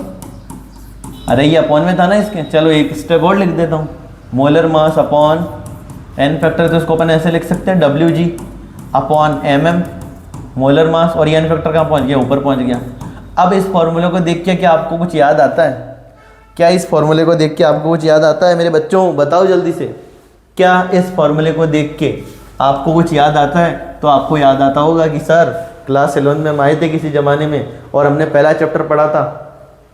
Speaker 1: अरे ये अपॉन में था ना इसके, चलो एक स्टेप और लिख देता हूँ, molar mass upon N factor, तो इसको अपन ऐसे लिख सकते हैं WG upon MM molar mass, और ये एन फैक्टर कहाँ पहुंच गया, ऊपर पहुंच गया। अब इस फॉर्मूले को देख के क्या आपको कुछ याद आता है, क्या इस फॉर्मूले को देख के आपको कुछ याद आता है मेरे बच्चों, बताओ जल्दी से, क्या इस फॉर्मूले को देख के आपको कुछ याद आता है? तो आपको याद आता होगा कि सर क्लास 11 में हम आए थे किसी ज़माने में और हमने पहला चैप्टर पढ़ा था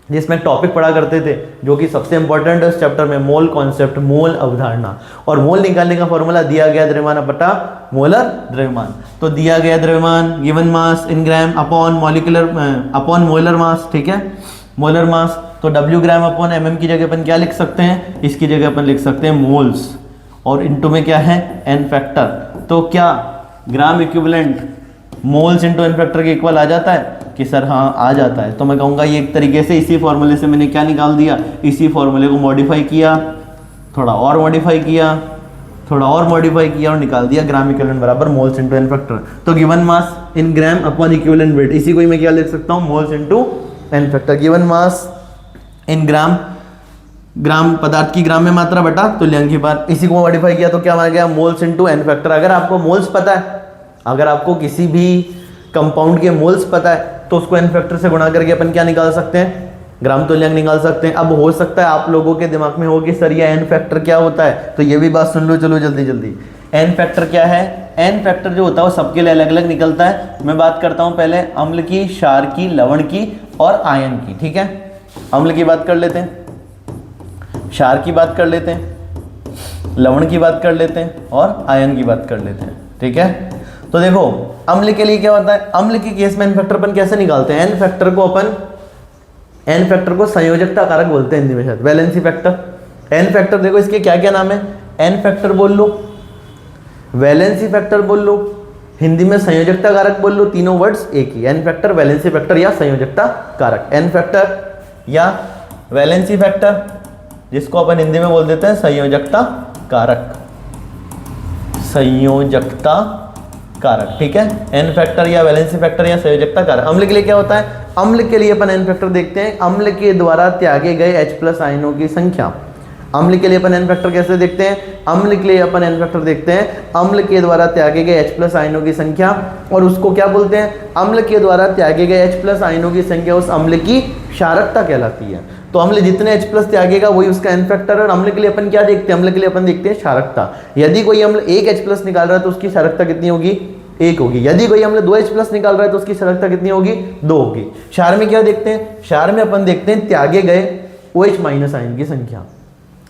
Speaker 1: जिसमें टॉपिक पढ़ा करते थे जो कि सबसे इंपॉर्टेंट है उस चैप्टर में, मोल कॉन्सेप्ट, मोल अवधारणा। और मोल निकालने का फॉर्मूला दिया गया द्रव्यमान बटा मोलर द्रव्यमान। तो दिया गया द्रव्यमान given mass in gram upon molecular upon molar mass, ठीक है, मोलर मास। तो W ग्राम अपॉन MM की जगह अपन क्या लिख सकते हैं, इसकी जगह अपन लिख सकते हैं मोल्स, और इनटू में क्या है एन फैक्टर। तो क्या gram equivalent moles into N factor के इक्वल आ जाता है कि सर हाँ आ जाता है। तो मैं कहूँगा ये एक तरीके से इसी फॉर्मूले से मैंने क्या निकाल दिया, इसी फॉर्मूले को मॉडिफाई किया, थोड़ा और मॉडिफाई किया, थोड़ा और मॉडिफाई किया और निकाल दिया ग्राम इक्विवेलेंट बराबर मोल्स इंटू एन फैक्टर। तो given mass in gram upon equivalent weight, इसी को ही मैं क्या लिख सकता हूँ, moles into N factor. Given mass in gram, gram पदार्थ की ग्राम में मात्रा बटा तुल्यांक की बार, इसी को मॉडिफाई किया तो क्या आ गया, मोल्स इंटू एन फैक्टर। अगर आपको मोल्स पता है, अगर आपको किसी भी कंपाउंड के मोल्स पता है तो उसको एन फैक्टर से गुणा करके अपन क्या निकाल सकते हैं, ग्राम तुल्यांक निकाल सकते हैं। अब हो सकता है आप लोगों के दिमाग में हो कि सर ये एन फैक्टर क्या होता है, तो ये भी बात सुन लो, चलो जल्दी जल्दी। एन फैक्टर क्या है, एन फैक्टर जो होता है वो सबके लिए अलग अलग निकलता है। मैं बात करता हूँ पहले अम्ल की, क्षार की, लवण की और आयन की, ठीक है। अम्ल की बात कर लेते हैं, क्षार की बात कर लेते हैं, लवण की बात कर लेते हैं और आयन की बात कर लेते हैं, ठीक है। तो देखो अम्ल के लिए क्या होता है, अम्ल के केस में एन फैक्टर अपन कैसे निकालते हैं, एन फैक्टर को अपन, एन फैक्टर को संयोजकता कारक बोलते हैं हिंदी में शायद, वैलेंसी फैक्टर। एन फैक्टर देखो इसके क्या क्या नाम है, एन फैक्टर बोल लो, वैलेंसी फैक्टर बोल लो, हिंदी में संयोजकता कारक बोल लो, तीनों वर्ड्स एक ही, एन फैक्टर, वैलेंसी फैक्टर या संयोजकता कारक। एन फैक्टर या वैलेंसी फैक्टर, जिसको अपन हिंदी में बोल देते हैं संयोजकता कारक, संयोजकता कारक, ठीक है। एन फैक्टर या वैलेंसी फैक्टर या संयोजकता कारक। अम्ल के लिए क्या होता है, अम्ल के लिए अपन एन फैक्टर देखते हैं, अम्ल के द्वारा त्यागे गए H+ आयनों की संख्या। अम्ल के लिए अपन एन फैक्टर कैसे देखते हैं, अम्ल के लिए अपन एन फैक्टर देखते हैं अम्ल के द्वारा त्यागे गए H+ आयनों की संख्या, और उसको क्या बोलते हैं, अम्ल के द्वारा त्यागे गए H+ आयनों की संख्या उस अम्ल की क्षारकता कहलाती है। तो अम्ल जितने H+ त्यागेगा वही उसका एन फैक्टर है। और अम्ल के लिए अपन क्या देखते हैं, अम्ल के लिए अपन देखते हैं क्षारकता। यदि कोई अम्ल 1 H+ निकाल रहा है तो उसकी क्षारकता कितनी होगी, 1 होगी। यदि कोई अम्ल 2 H+ निकाल रहा है तो उसकी क्षारकता कितनी होगी, 2 होगी। क्षार में क्या देखते हैं, क्षार में अपन देखते हैं त्यागे गए OH- आयन की संख्या,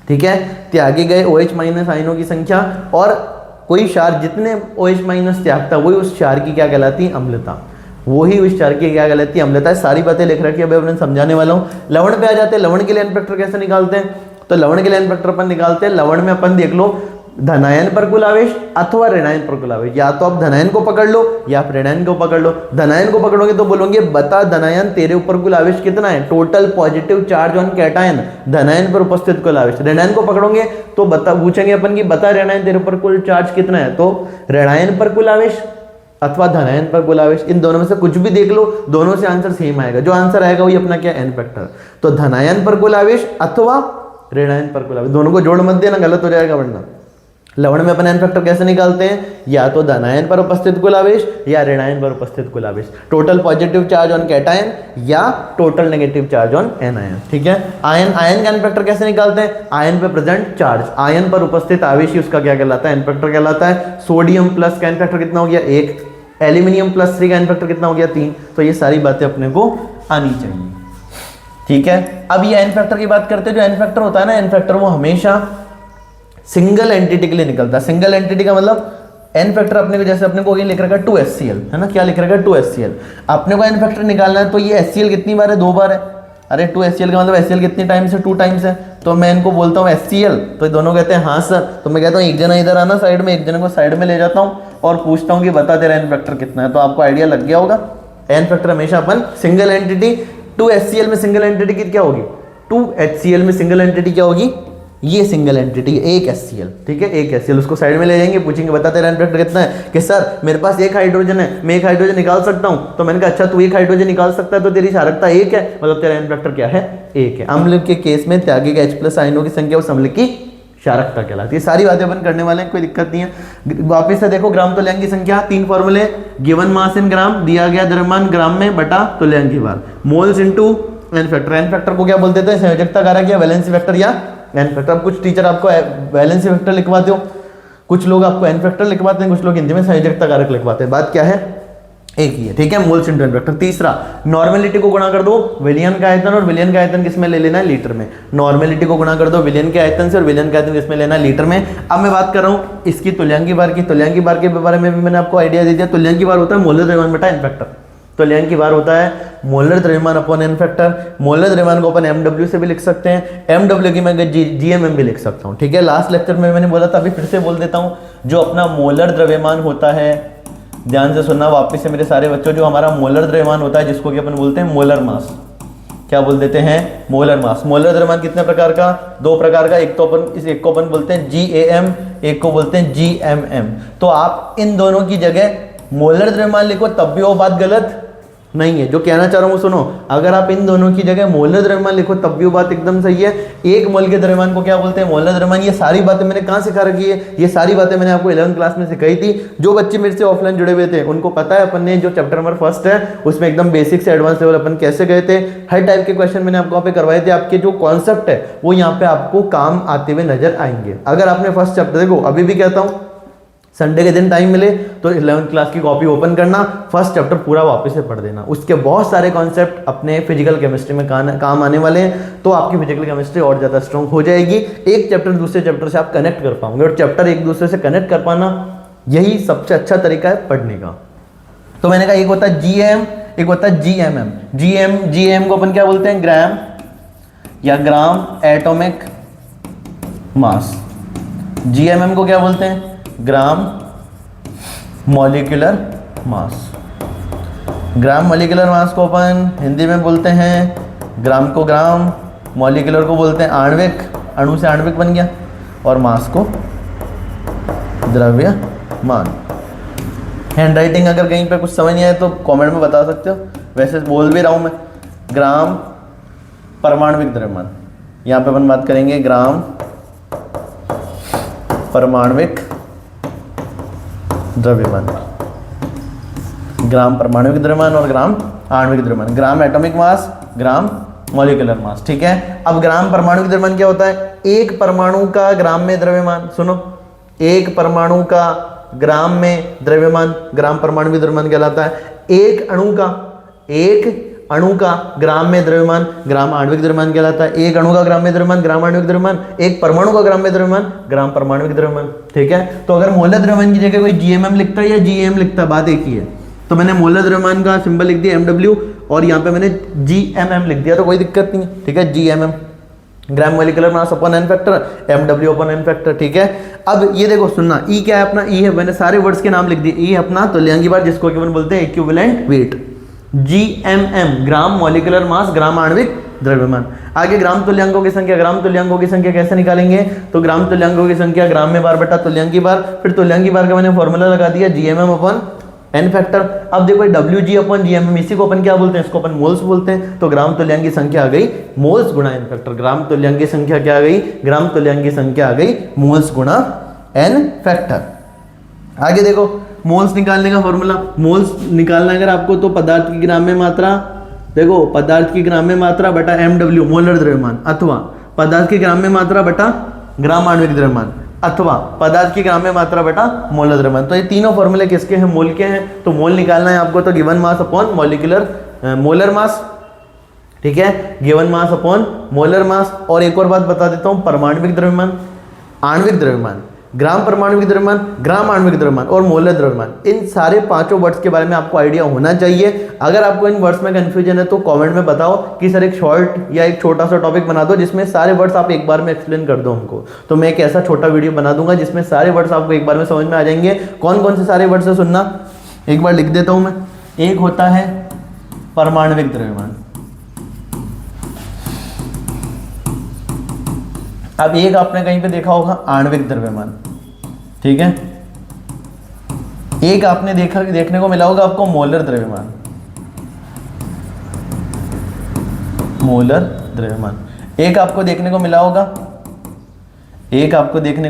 Speaker 1: ठीक है, त्यागे गए OH- आयनों की संख्या। और कोई क्षार जितने OH- त्यागता वही उस क्षार की क्या कहलाती है, अम्लता, वही उस क्षार की क्या कहलाती है, अम्लता। सारी बातें लिख रखी है, अभी अपन समझाने वाला हूँ। लवण पे आ जाते हैं, लवण के लिए एन फैक्टर कैसे निकालते हैं, तो लवण के लिए एन फैक्टर अपन निकालते हैं, लवण में अपन देख लो धनायन पर कुल आवेश अथवा ऋणायन पर कुल आवेश, या तो आप धनायन को पकड़ लो या आप ऋणायन को पकड़ लो। धनायन को पकड़ोगे तो बोलोगे बता धनायन तेरे ऊपर कुल आवेश कितना है, total positive charge on cation, धनायन पर उपस्थित कुल आवेश। ऋणायन को पकड़ोगे तो बता, पूछेंगे अपन की बता ऋणायन तेरे ऊपर कुल चार्ज कितना है, तो ऋणायन पर कुल आवेश अथवा धनायन पर कुल आवेश, इन दोनों में से कुछ भी देख लो, दोनों से आंसर सेम आएगा, जो आंसर आएगा वही अपना क्या, एन फैक्टर। तो धनायन पर कुल आवेश अथवा ऋणायन पर कुल आवेश, दोनों को जोड़ मत देना, गलत हो जाएगा वरना। लवण में अपन एन फैक्टर कैसे निकालते हैं, या तो धनायन पर उपस्थित कुल आवेश या ऋणायन पर उपस्थित कुल आवेश, total positive charge on cation या total negative charge on anion, ठीक है। आयन, आयन का एन फैक्टर कैसे निकालते हैं, आयन पे प्रेजेंट चार्ज, आयन पर उपस्थित आवेश ही उसका क्या कहलाता है, एन फैक्टर कहलाता है। सोडियम प्लस का एन फैक्टर कितना हो गया, 1, एल्यूमिनियम प्लस 3 का एन फैक्टर कितना हो गया, 3। तो ये सारी बातें अपने को आनी चाहिए, ठीक है। अब ये एन फैक्टर की बात करते हैं, जो एन फैक्टर होता है ना, एन फैक्टर वो हमेशा सिंगल एंटिटी के लिए निकलता है। सिंगल एंटिटी का मतलब एन फैक्टर अपने को, जैसे अपने को ये लिख रखा है 2HCl है ना, क्या लिख रखा है 2HCl, अपने को एन फैक्टर निकालना है, तो ये HCl कितनी बार है, 2 बार है। अरे 2HCl का मतलब HCl कितनी टाइम्स है, 2 टाइम्स है। तो मैं इनको बोलता हूँ HCl, तो दोनों कहते हैं हाँ सर, तो मैं कहता हूँ एक जना इधर आना साइड में, एक जने को साइड में ले जाता हूँ और पूछता हूँ कि बता तेरा एन फैक्टर कितना है, तो आपको आइडिया लग गया होगा। एन फैक्टर हमेशा अपन सिंगल एंटिटी, 2HCl में सिंगल एंटिटी की क्या होगी, 2HCl में सिंगल एंटिटी क्या होगी, ये सिंगल एंटिटी है, एक HCl, ठीक है, एक HCl। उसको साइड में ले जाएंगे, पूछेंगे बता तेरा एन फैक्टर कितना है, कि सर मेरे पास एक हाइड्रोजन है, मैं एक हाइड्रोजन निकाल सकता हूँ। तो मैंने कहा अच्छा तू एक हाइड्रोजन निकाल सकता है तो तेरी क्षारकता एक है, मतलब तेरा एन फैक्टर क्या है, एक है। अम्ल के केस में त्यागी के H+ आयनों की संख्या उस अम्ल की क्षारकता कहलाती है। सारी बातें अपन करने वाले हैं, कोई दिक्कत नहीं है। वापिस से देखो, ग्राम तुल्यांक की संख्या, 3 फॉर्मूले, गिवन मास इन ग्राम, दिया गया द्रव्यमान ग्राम में बटा तुल्यांक की बार, moles into N factor. N factor को क्या बोलते थे, संयोजकता कारक या वैलेंसी फैक्टर या एन फैक्टर। अब कुछ टीचर आपको वैलेंसी फैक्टर लिखवाते हो, कुछ लोग आपको एन फैक्टर लिखवाते हैं, कुछ लोग हिंदी में संयोजकता कारक लिखवाते हैं। बात क्या है, एक ही है, ठीक है, मोल्स इनटू एन फैक्टर। तीसरा, नॉर्मेलिटी को गुणा कर दो विलयन का आयतन, और विलयन का आयतन किसमें ले लेना है, लीटर में। नॉर्मेलिटी को गुणा कर दो विलयन के आयतन से, और विलयन का आयतन किसमें लेना है, लीटर में। अब मैं बात कर रहा हूँ इसकी तुल्यांकी बार की। तुल्यांकी बार के बारे में भी मैंने आपको आइडिया दे दिया। तुल्यांकी बार होता है मोलर द्रव्यमान बटा एन फैक्टर। तुल्यांकी बार होता है मोलर द्रव्यमान अपॉन एन फैक्टर। मोलर द्रव्यमान को अपन MW से भी लिख सकते हैं, MW की मैं GMM भी लिख सकता हूँ, ठीक है। लास्ट लेक्चर में मैंने बोला था, अभी फिर से बोल देता हूँ, जो अपना मोलर द्रव्यमान होता है, ध्यान से सुनना वापस से मेरे सारे बच्चों, जो हमारा मोलर द्रव्यमान होता है जिसको कि अपन बोलते हैं मोलर मास, क्या बोल देते हैं, मोलर मास। मोलर द्रव्यमान कितने प्रकार का, 2 प्रकार का। एक तो अपन इस एक को अपन बोलते हैं GAM, एक को बोलते हैं GMM। तो आप इन दोनों की जगह मोलर द्रव्यमान लिखो तब भी वो बात गलत नहीं है। जो कहना चाह रहा हूँ सुनो, अगर आप इन दोनों की जगह मोलर द्रव्यमान लिखो तब भी वो बात एकदम सही है। एक मोल के द्रव्यमान को क्या बोलते हैं, मोलर द्रव्यमान। ये सारी बातें मैंने कहाँ सिखा रखी है, ये सारी बातें मैंने आपको 11th क्लास में सिखाई थी। जो बच्चे मेरे से ऑफलाइन जुड़े हुए थे उनको पता है, अपन ने जो चैप्टर नंबर 1 है उसमें एकदम बेसिक से एडवांस लेवल अपन कैसे गए थे। हर टाइप के क्वेश्चन मैंने आपको यहाँ पे करवाए थे। आपके जो कॉन्सेप्ट है वो यहाँ पे आपको काम आते हुए नजर आएंगे। अगर आपने फर्स्ट चैप्टर, देखो अभी भी कहता हूँ, संडे के दिन टाइम मिले तो 11th क्लास की कॉपी ओपन करना, फर्स्ट चैप्टर पूरा वापस से पढ़ देना। उसके बहुत सारे कॉन्सेप्ट अपने फिजिकल केमिस्ट्री में काम आने वाले हैं, तो आपकी फिजिकल केमिस्ट्री और ज़्यादा स्ट्रॉन्ग हो जाएगी। एक चैप्टर दूसरे चैप्टर से आप कनेक्ट कर पाओगे, और चैप्टर एक दूसरे से कनेक्ट कर पाना यही सबसे अच्छा तरीका है पढ़ने का। तो मैंने कहा एक होता है GAM, एक होता है GMM। GAM को अपन क्या बोलते हैं, ग्राम या ग्राम एटॉमिक मास। GMM को क्या बोलते हैं, ग्राम मॉलिक्यूलर मास। ग्राम मॉलिक्यूलर मास को अपन हिंदी में बोलते हैं, ग्राम को ग्राम, मॉलिक्यूलर को बोलते हैं आणविक, अणु से आणविक बन गया, और मास को द्रव्यमान। हैंड राइटिंग अगर कहीं पे कुछ समझ नहीं आए तो कमेंट में बता सकते हो, वैसे बोल भी रहा हूँ मैं। ग्राम परमाणविक द्रव्यमान, यहाँ पे अपन बात करेंगे ग्राम परमाणविक द्रव्यमान। ग्राम परमाणुविक द्रव्यमान और ग्राम आणविक द्रव्यमान। ग्राम एटॉमिक मास, ग्राम मॉलिक्यूलर मास, ठीक है। अब ग्राम परमाणुविक द्रव्यमान क्या होता है, एक परमाणु का ग्राम में द्रव्यमान। सुनो, एक परमाणु का ग्राम में द्रव्यमान ग्राम परमाणुविक द्रव्यमान कहलाता है। एक अणु का ग्राम में द्रव्यमान ग्राम आणविक द्रव्यमान कहलाता है। एक अणु का ग्राम में द्रव्यमान ग्राम आणविक द्रव्यमान, एक परमाणु का ग्राम में द्रव्यमान ग्राम परमाणुविक द्रव्यमान, ठीक है। तो अगर मोलर द्रव्यमान की जगह कोई GMM लिखता है या GAM लिखता है, बात एक ही है। तो मैंने मोलर द्रव्यमान का सिंबल लिख दिया MW, और यहाँ पे मैंने GMM लिख दिया, तो कोई दिक्कत नहीं है, ठीक है। GMM gram molecular mass upon N factor, MW upon N factor, ठीक है। अब ये देखो सुनना, E क्या है अपना, E है, मैंने सारे वर्ड्स के नाम लिख दिए। E है अपना तुल्यांकी बार, जिसको कि अपन बोलते हैं equivalent weight. GMM gram molecular mass gram आणविक द्रव्यमान। आगे ग्राम तुल्यांकों की संख्या। ग्राम तुल्यांकों की संख्या कैसे निकालेंगे, तो ग्राम तुल्यांकों की संख्या ग्राम में बार बटा तुल्यांकी बार, फिर तुल्यांकी बार का मैंने फॉर्मूला लगा दिया GMM अपॉन एन फैक्टर। अब देखो WG अपॉन GMM, इसी को अपन क्या बोलते हैं, इसको अपन मोल्स बोलते हैं। तो ग्राम तुल्यांक की संख्या आ गई मोल्स गुणा एन फैक्टर। ग्राम तुल्यांक की संख्या क्या आ गई, ग्राम तुल्यांक की संख्या आ गई मोल्स गुणा एन फैक्टर। आगे देखो मोल्स निकालने का फॉर्मूला, मोल्स निकालना अगर आपको, तो पदार्थ की ग्राम में मात्रा, देखो पदार्थ की ग्राम में मात्रा बटा MW मोलर द्रव्यमान, अथवा पदार्थ की ग्राम में मात्रा बटा ग्राम आणविक द्रव्यमान, अथवा पदार्थ की ग्राम में मात्रा बटा मोलर द्रव्यमान। तो ये तीनों फॉर्मूले किसके हैं, मोल के हैं। तो मोल निकालना है आपको, तो given mass upon molar mass, ठीक है, given mass upon molar mass. और एक और बात बता देता हूँ, परमाणविक द्रव्यमान, आणविक द्रव्यमान, ग्राम परमाणुविक द्रव्यमान, ग्राम आणविक द्रव्यमान और मोलर द्रव्यमान, इन सारे पांचों वर्ड्स के बारे में आपको आइडिया होना चाहिए। अगर आपको इन वर्ड्स में कंफ्यूजन है तो कमेंट में बताओ कि सर एक शॉर्ट या एक छोटा सा टॉपिक बना दो जिसमें सारे वर्ड्स आप एक बार में एक्सप्लेन कर दो हमको। तो मैं एक ऐसा छोटा वीडियो बना दूंगा जिसमें सारे वर्ड्स आपको एक बार में समझ में आ जाएंगे। कौन कौन से सारे वर्ड्स है सुनना, एक बार लिख देता हूं मैं। एक होता है परमाणुविक द्रव्यमान, अब एक आपने कहीं पे देखा होगा आणविक द्रव्यमान, ठीक है। एक आपने देखने को मिला होगा आपको मोलर द्रव्यमान, मोलर द्रव्यमान। एक आपको देखने को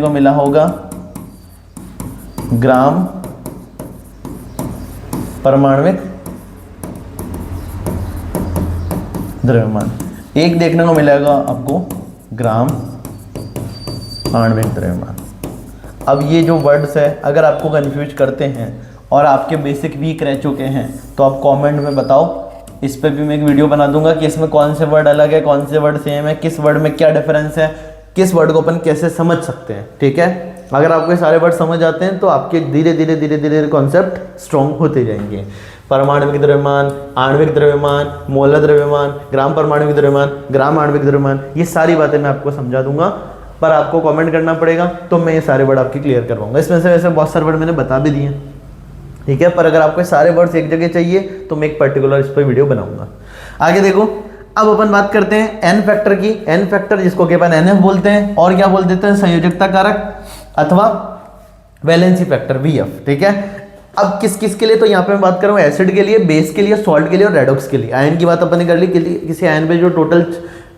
Speaker 1: मिला होगा ग्राम परमाणविक द्रव्यमान। एक देखने को मिलेगा आपको ग्राम आणविक द्रव्यमान। अब ये जो वर्ड्स है अगर आपको कंफ्यूज करते हैं और आपके बेसिक वीक रह चुके हैं तो आप कमेंट में बताओ, इस पे भी मैं एक वीडियो बना दूंगा कि इसमें कौन से वर्ड अलग है, कौन से वर्ड सेम है, किस वर्ड में क्या डिफरेंस है, किस वर्ड को अपन कैसे समझ सकते हैं, ठीक है। अगर आपको ये सारे वर्ड समझ आते हैं तो आपके धीरे धीरे कॉन्सेप्ट स्ट्रॉन्ग होते जाएंगे। परमाणविक द्रव्यमान, आणविक द्रव्यमान, मोलर द्रव्यमान, ग्राम परमाणविक द्रव्यमान, ग्राम आणविक द्रव्यमान, ये सारी बातें मैं आपको समझा दूंगा, पर आपको कमेंट करना पड़ेगा तो मैं ये सारे वर्ड आपके क्लियर करवाऊंगा। इसमें से वैसे बहुत सारे वर्ड मैंने बता भी दिए, ठीक है, पर अगर आपको सारे वर्ड्स एक जगह चाहिए तो मैं एक पर्टिकुलर इस पर वीडियो बनाऊंगा। आगे देखो, अब अपन बात करते हैं एन फैक्टर की। एन फैक्टर जिसको कि अपन एनएफ बोलते हैं और क्या बोल देते हैं, संयोजकता कारक अथवा वैलेंसी फैक्टर वीएफ, ठीक है। अब किस किस के लिए, तो यहाँ पे मैं बात कर रहा हूँ एसिड के लिए, बेस के लिए, सॉल्ट के लिए और रेडॉक्स के लिए। आयन की बात अपन ने कर ली, किसी आयन पे जो टोटल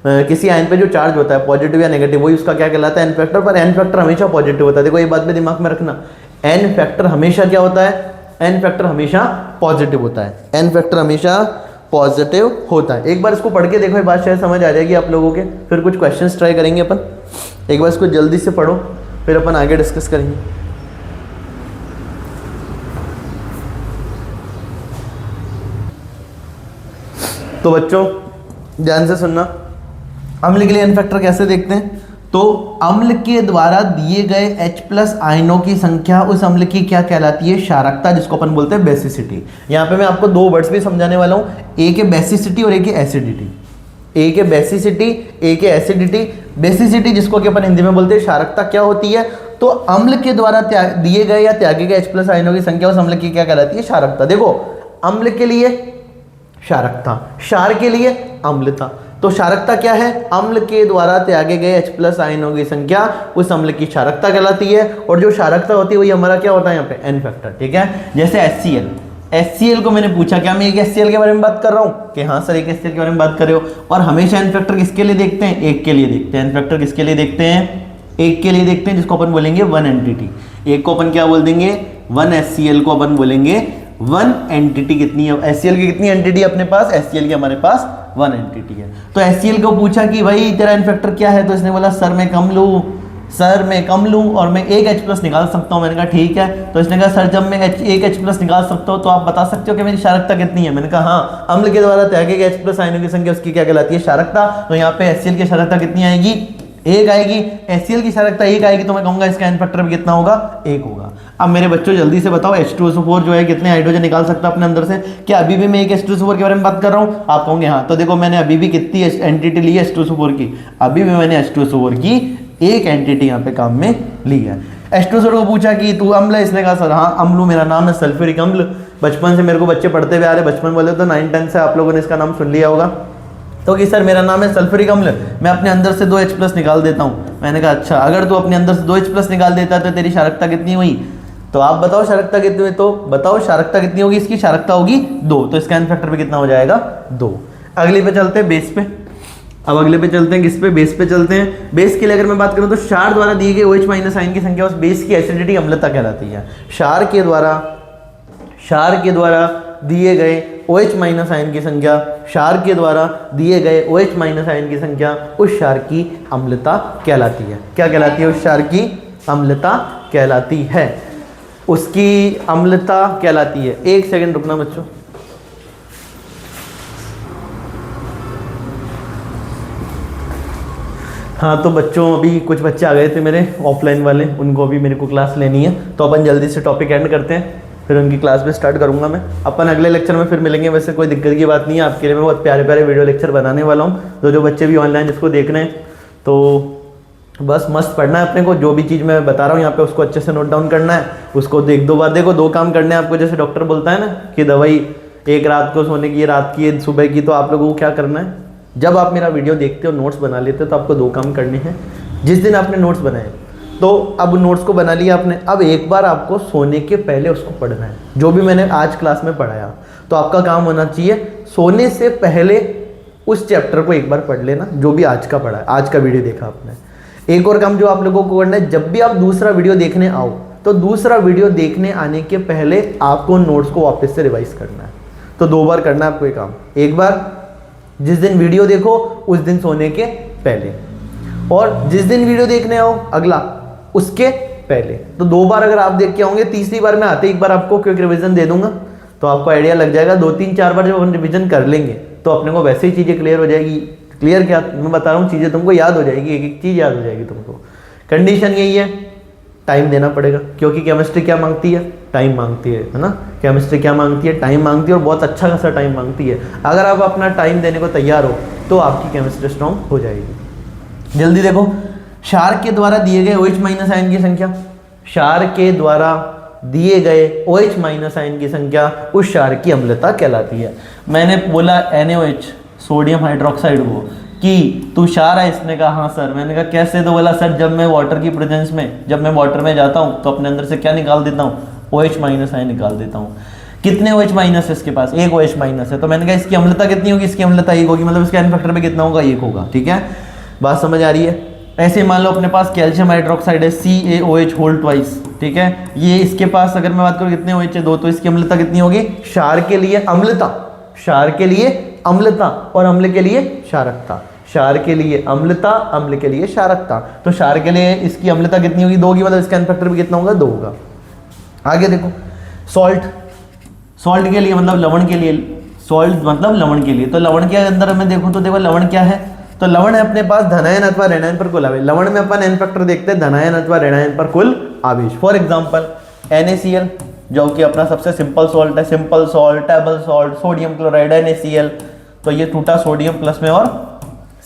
Speaker 1: किसी आयन पे जो चार्ज होता है पॉजिटिव या नेगेटिव, वही उसका क्या कहलाता है, एन फैक्टर। पर एन फैक्टर हमेशा पॉजिटिव होता है, देखो ये बात भी दिमाग में रखना। एन फैक्टर हमेशा क्या होता है, एन फैक्टर हमेशा पॉजिटिव होता है, एन फैक्टर हमेशा पॉजिटिव होता है। एक बार इसको पढ़ के देखो, ये बात शायद समझ आ जाएगी आप लोगों के। फिर कुछ क्वेश्चंस ट्राई करेंगे अपन, एक बार इसको जल्दी से पढ़ो फिर अपन आगे डिस्कस करेंगे। तो बच्चों ध्यान से सुनना, अम्ल के लिए एन फैक्टर कैसे देखते हैं, तो अम्ल के द्वारा दिए गए H+ आयनों की संख्या उस अम्ल की क्या कहलाती है, क्षारकता, जिसको अपन बोलते हैं बेसिसिटी। यहाँ पे मैं आपको दो वर्ड्स भी समझाने वाला हूँ, एक है बेसिसिटी और एक है एसिडिटी। एक है बेसिसिटी, एक है एसिडिटी। बेसिसिटी जिसको कि अपन हिंदी में बोलते हैं क्षारकता, क्या होती है, तो अम्ल के द्वारा दिए गए या त्यागे गए H+ आयनों की संख्या उस अम्ल की क्या कहलाती है, क्षारकता। देखो अम्ल के लिए क्षारकता, क्षार के लिए अम्लता। तो क्षारकता क्या है, अम्ल के द्वारा त्यागे गए H+ आयनों की संख्या उस अम्ल की क्षारकता कहलाती है। और जो क्षारकता होती है वही हमारा क्या होता है यहाँ पे, एन फैक्टर, ठीक है। जैसे HCl, HCl को मैंने पूछा क्या मैं एक HCl के बारे में बात कर रहा हूँ, कि हाँ सर एक HCl के बारे में बात कर रहे हो। और हमेशा एन फैक्टर किसके लिए देखते हैं, एक के लिए देखते हैं। एन फैक्टर किसके लिए देखते हैं, एक के लिए देखते हैं, जिसको अपन बोलेंगे वन एंटिटी। एक को अपन क्या बोल देंगे, वन HCl को अपन बोलेंगे वन एंटिटी। कितनी है HCl की, कितनी एंटिटी अपने पास, HCl की हमारे पास वन एंटिटी है। तो HCl को पूछा कि भाई तेरा एन फैक्टर क्या है, तो इसने बोला सर मैं कम लूँ, सर मैं कम लूँ और मैं एक H+ निकाल सकता हूँ। मैंने कहा ठीक है। तो इसने कहा सर जब मैं एक H+ निकाल सकता हूँ तो आप बता सकते हो कि मेरी क्षारकता कितनी है। मैंने कहा हाँ, अम्ल के द्वारा त्यागे गए H+ आयनों की संख्या उसकी क्या कहलाती है, क्षारकता। तो यहाँ पे HCl की क्षारकता कितनी आएगी, एक आएगी। HCl की क्षारकता एक आएगी तो मैं कहूंगा इसका एन फैक्टर भी कितना होगा, एक होगा। अब मेरे बच्चों जल्दी से बताओ H2SO4 जो है कितने हाइड्रोजन निकाल सकता है अपने अंदर से, क्या अभी भी मैं एक H2SO4 के बारे में बात कर रहा हूँ, आप कहोगे हाँ। तो देखो मैंने अभी भी कितनी एंटिटी ली है H2SO4 की, अभी भी मैंने H2SO4 की एक एंटिटी यहाँ पे काम में ली है। H2SO4 को पूछा कि तू अम्ल है, इसने कहा सर हाँ अम्ल, मेरा नाम है सल्फ्यूरिक अम्ल। बचपन से मेरे को बच्चे पढ़ते हुए आ रहे, बचपन बोले तो 9-10 से आप लोगों ने इसका नाम सुन लिया होगा। तो कि सर मेरा नाम है सल्फ्यूरिक अम्ल, मैं अपने अंदर से 2 H+ निकाल देता हूँ। मैंने कहा अच्छा, अगर तू अपने अंदर से 2 H+ निकाल देता है तो तेरी क्षारकता कितनी हुई, तो आप बताओ क्षारकता कितनी हुई, तो बताओ क्षारकता कितनी होगी, इसकी क्षारकता होगी 2, तो इसका एन फैक्टर भी कितना हो जाएगा, 2। अगले पे चलते हैं बेस पे। अब अगले पे चलते हैं, किस पे, बेस पे चलते हैं। बेस के लिए अगर मैं बात करूँ तो क्षार द्वारा दिए गए OH- आयन की संख्या उस बेस की एसिडिटी अम्लता कहलाती है। क्षार के द्वारा दिए गए OH- आयन की संख्या, क्षार के द्वारा दिए गए OH- आयन की संख्या उस क्षार की अम्लता कहलाती है। क्या कहलाती है, उस क्षार की अम्लता कहलाती है, उसकी अम्लता कहलाती है। एक सेकंड रुकना बच्चों। हाँ तो बच्चों अभी कुछ बच्चे आ गए थे मेरे ऑफलाइन वाले, उनको अभी मेरे को क्लास लेनी है, तो अपन जल्दी से टॉपिक एंड करते हैं, फिर उनकी क्लास भी स्टार्ट करूंगा मैं। अपन अगले लेक्चर में फिर मिलेंगे, वैसे कोई दिक्कत की बात नहीं है, आपके लिए मैं बहुत प्यारे प्यारे वीडियो लेक्चर बनाने वाला हूँ। तो जो बच्चे भी ऑनलाइन इसको देख रहे हैं तो बस मस्त पढ़ना है अपने को, जो भी चीज़ मैं बता रहा हूँ यहाँ पे उसको अच्छे से नोट डाउन करना है, उसको 1-2 बार देखो। 2 काम करने हैं आपको, जैसे डॉक्टर बोलता है ना कि दवाई एक रात को सोने की, रात की, सुबह की, तो आप लोगों को क्या करना है, जब आप मेरा वीडियो देखते हो नोट्स बना लेते हो तो आपको 2 काम करने हैं। जिस दिन आपने नोट्स बनाए तो अब नोट्स को बना लिया आपने, अब एक बार आपको सोने के पहले उसको पढ़ना है, जो भी मैंने आज क्लास में पढ़ाया। तो आपका काम होना चाहिए सोने से पहले उस चैप्टर को एक बार पढ़ लेना, जो भी आज का पढ़ा है, आज का वीडियो देखा आपने। एक और काम जो आप लोगों को करना है, जब भी आप दूसरा वीडियो देखने आओ तो दूसरा वीडियो देखने आने के पहले आपको नोट्स को वापस से रिवाइज करना है। तो 2 बार करना है आपको ये काम, एक बार जिस दिन वीडियो देखो उस दिन सोने के पहले, और जिस दिन वीडियो देखने आओ अगला उसके पहले। तो 2 बार अगर आप देख के आओगे, तीसरी बार मैं आते एक बार आपको क्विक रिवीजन दे दूंगा, तो आपको आइडिया लग जाएगा। 2 3 4 बार जब हम रिवीजन कर लेंगे तो अपने को वैसे ही चीज़ें क्लियर हो जाएगी। क्लियर क्या मैं बता रहा हूँ, चीज़ें तुमको याद हो जाएगी, एक एक चीज़ याद हो जाएगी तुमको। कंडीशन यही है, टाइम देना पड़ेगा, क्योंकि केमिस्ट्री क्या मांगती है, टाइम मांगती है ना। केमिस्ट्री क्या मांगती है, टाइम मांगती है, और बहुत अच्छा खासा टाइम मांगती है। अगर आप अपना टाइम देने को तैयार हो तो आपकी केमिस्ट्री स्ट्रॉन्ग हो जाएगी। जल्दी देखो, क्षार के द्वारा दिए गए OH माइनस आयन की संख्या, क्षार के द्वारा दिए गए OH माइनस आयन की संख्या उस क्षार की अम्लता कहलाती है। मैंने बोला NaOH सोडियम हाइड्रोक्साइड को कि तू क्षार है, इसने कहा हाँ सर। मैंने कहा कैसे, तो बोला सर जब मैं वाटर की प्रेजेंस में, जब मैं वाटर में जाता हूँ तो अपने अंदर से क्या निकाल देता हूँ, OH माइनस आयन निकाल देता हूँ। कितने OH माइनस है इसके पास, 1 OH माइनस है। तो मैंने कहा इसकी अम्लता कितनी होगी, इसकी अम्लता 1 होगी, मतलब इसका एन फैक्टर पे कितना होगा, 1 होगा। ठीक है, बात समझ आ रही है। ऐसे मान लो अपने पास कैल्शियम हाइड्रोक्साइड है CaOH होल ट्वाइस, ठीक है, ये इसके पास अगर मैं बात करूँ कितने OH है, 2, तो इसकी अम्लता कितनी होगी, क्षार के लिए अम्लता, क्षार के लिए अम्लता और अम्ल के लिए क्षारकता, क्षार के लिए अम्लता, अम्ल के लिए क्षारकता। तो क्षार के लिए इसकी अम्लता कितनी होगी, 2 होगी, मतलब इसका एन फैक्टर भी कितना होगा, 2 होगा। आगे देखो, सॉल्ट, सॉल्ट के लिए मतलब लवण के लिए, सॉल्ट मतलब लवण के लिए। तो लवण के अंदर मैं देखूं तो देखो लवण क्या है, तो लवण है अपने पास धनायन अथवा ऋणायन पर कुल आवेश। लवण में अपन एन फैक्टर देखते हैं धनायन अथवा ऋणायन पर कुल आवेश। फॉर एग्जांपल NaCl जो कि अपना सबसे सिंपल सॉल्ट है, simple salt, table salt, sodium chloride NaCl। तो ये टूटा सोडियम प्लस में और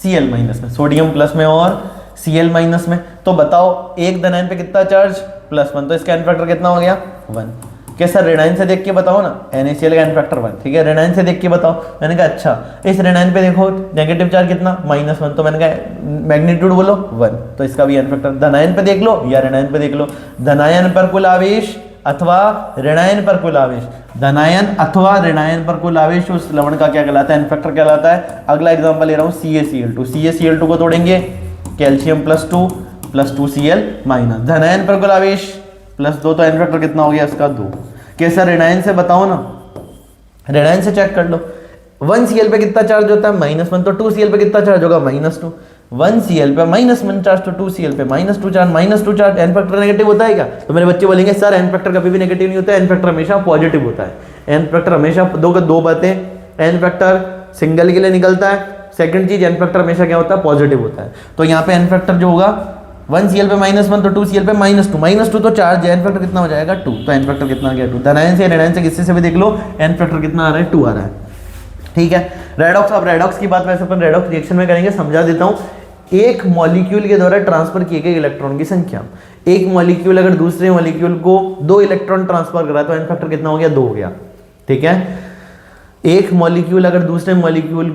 Speaker 1: Cl माइनस में, सोडियम प्लस में और Cl माइनस में। तो बताओ एक धनायन पे कितना चार्ज, +1, तो इसका एन फैक्टर कितना हो गया, 1। क्या सर ऋणायन से देख के बताओ ना, NaCl का एन फैक्टर 1, ठीक है, ऋणायन से देख के बताओ। मैंने कहा अच्छा, इस ऋणायन पे देखो नेगेटिव चार्ज कितना, -1, तो मैंने कहा मैग्नीट्यूड बोलो 1, तो इसका भी एन फैक्टर। धनायन पे देख लो या ऋणायन पे देख लो, धनायन पर कुल आवेश अथवा ऋणायन पर कुल आवेश, धनायन अथवा ऋणायन पर कुल आवेश उस लवण का क्या कहलाता है, एन फैक्टर कहलाता है। अगला एग्जांपल ले रहा हूँ CaCl2, CaCl2 को तोड़ेंगे, कैल्शियम +2 +2Cl माइनस, धनायन पर कुल आवेश +2, तो एन फैक्टर कितना हो गया इसका, 2। कैसा ऋणायन से बताओ ना, ऋणायन से चेक कर लो। 1Cl पे कितना चार्ज होता है, -1, तो 2Cl पे कितना चार्ज होगा, -2। 1Cl पे -1 चार्ज, तो 2Cl पे -2 charge, -2 charge, N factor negative होता है क्या? तो मेरे बच्चे बोलेंगे सर एन फैक्टर कभी भी नेगेटिव नहीं होता है, एन फैक्टर हमेशा पॉजिटिव होता है। एन फैक्टर हमेशा दो बातें, एन फैक्टर सिंगल के लिए निकलता है, सेकंड चीज एन फैक्टर हमेशा क्या होता है, पॉजिटिव होता है। तो यहाँ पे एन फैक्टर जो होगा 1Cl पे -1, तो 2Cl पे -2 तो चार्ज एन फैक्टर कितना हो जाएगा, 2। तो एन फैक्टर कितना आ गया, 2। धनायन से ऋणायन से किससे से भी देख लो, एन फैक्टर कितना आ रहा है, 2 आ रहा है। ठीक है, रेडॉक्स। अब रेडॉक्स की बात वैसे अपन रेडॉक्स रिएक्शन में करेंगे, समझा देता हूँ। एक मॉलिक्यूल के द्वारा ट्रांसफर किए गए इलेक्ट्रॉन की संख्या, एक मॉलिक्यूल अगर दूसरे मॉलिक्यूल को 2 इलेक्ट्रॉन ट्रांसफर करा तो एन फैक्टर कितना हो गया, 2 हो गया। ठीक है, एक मॉलिक्यूल अगर दूसरे मॉलिक्यूल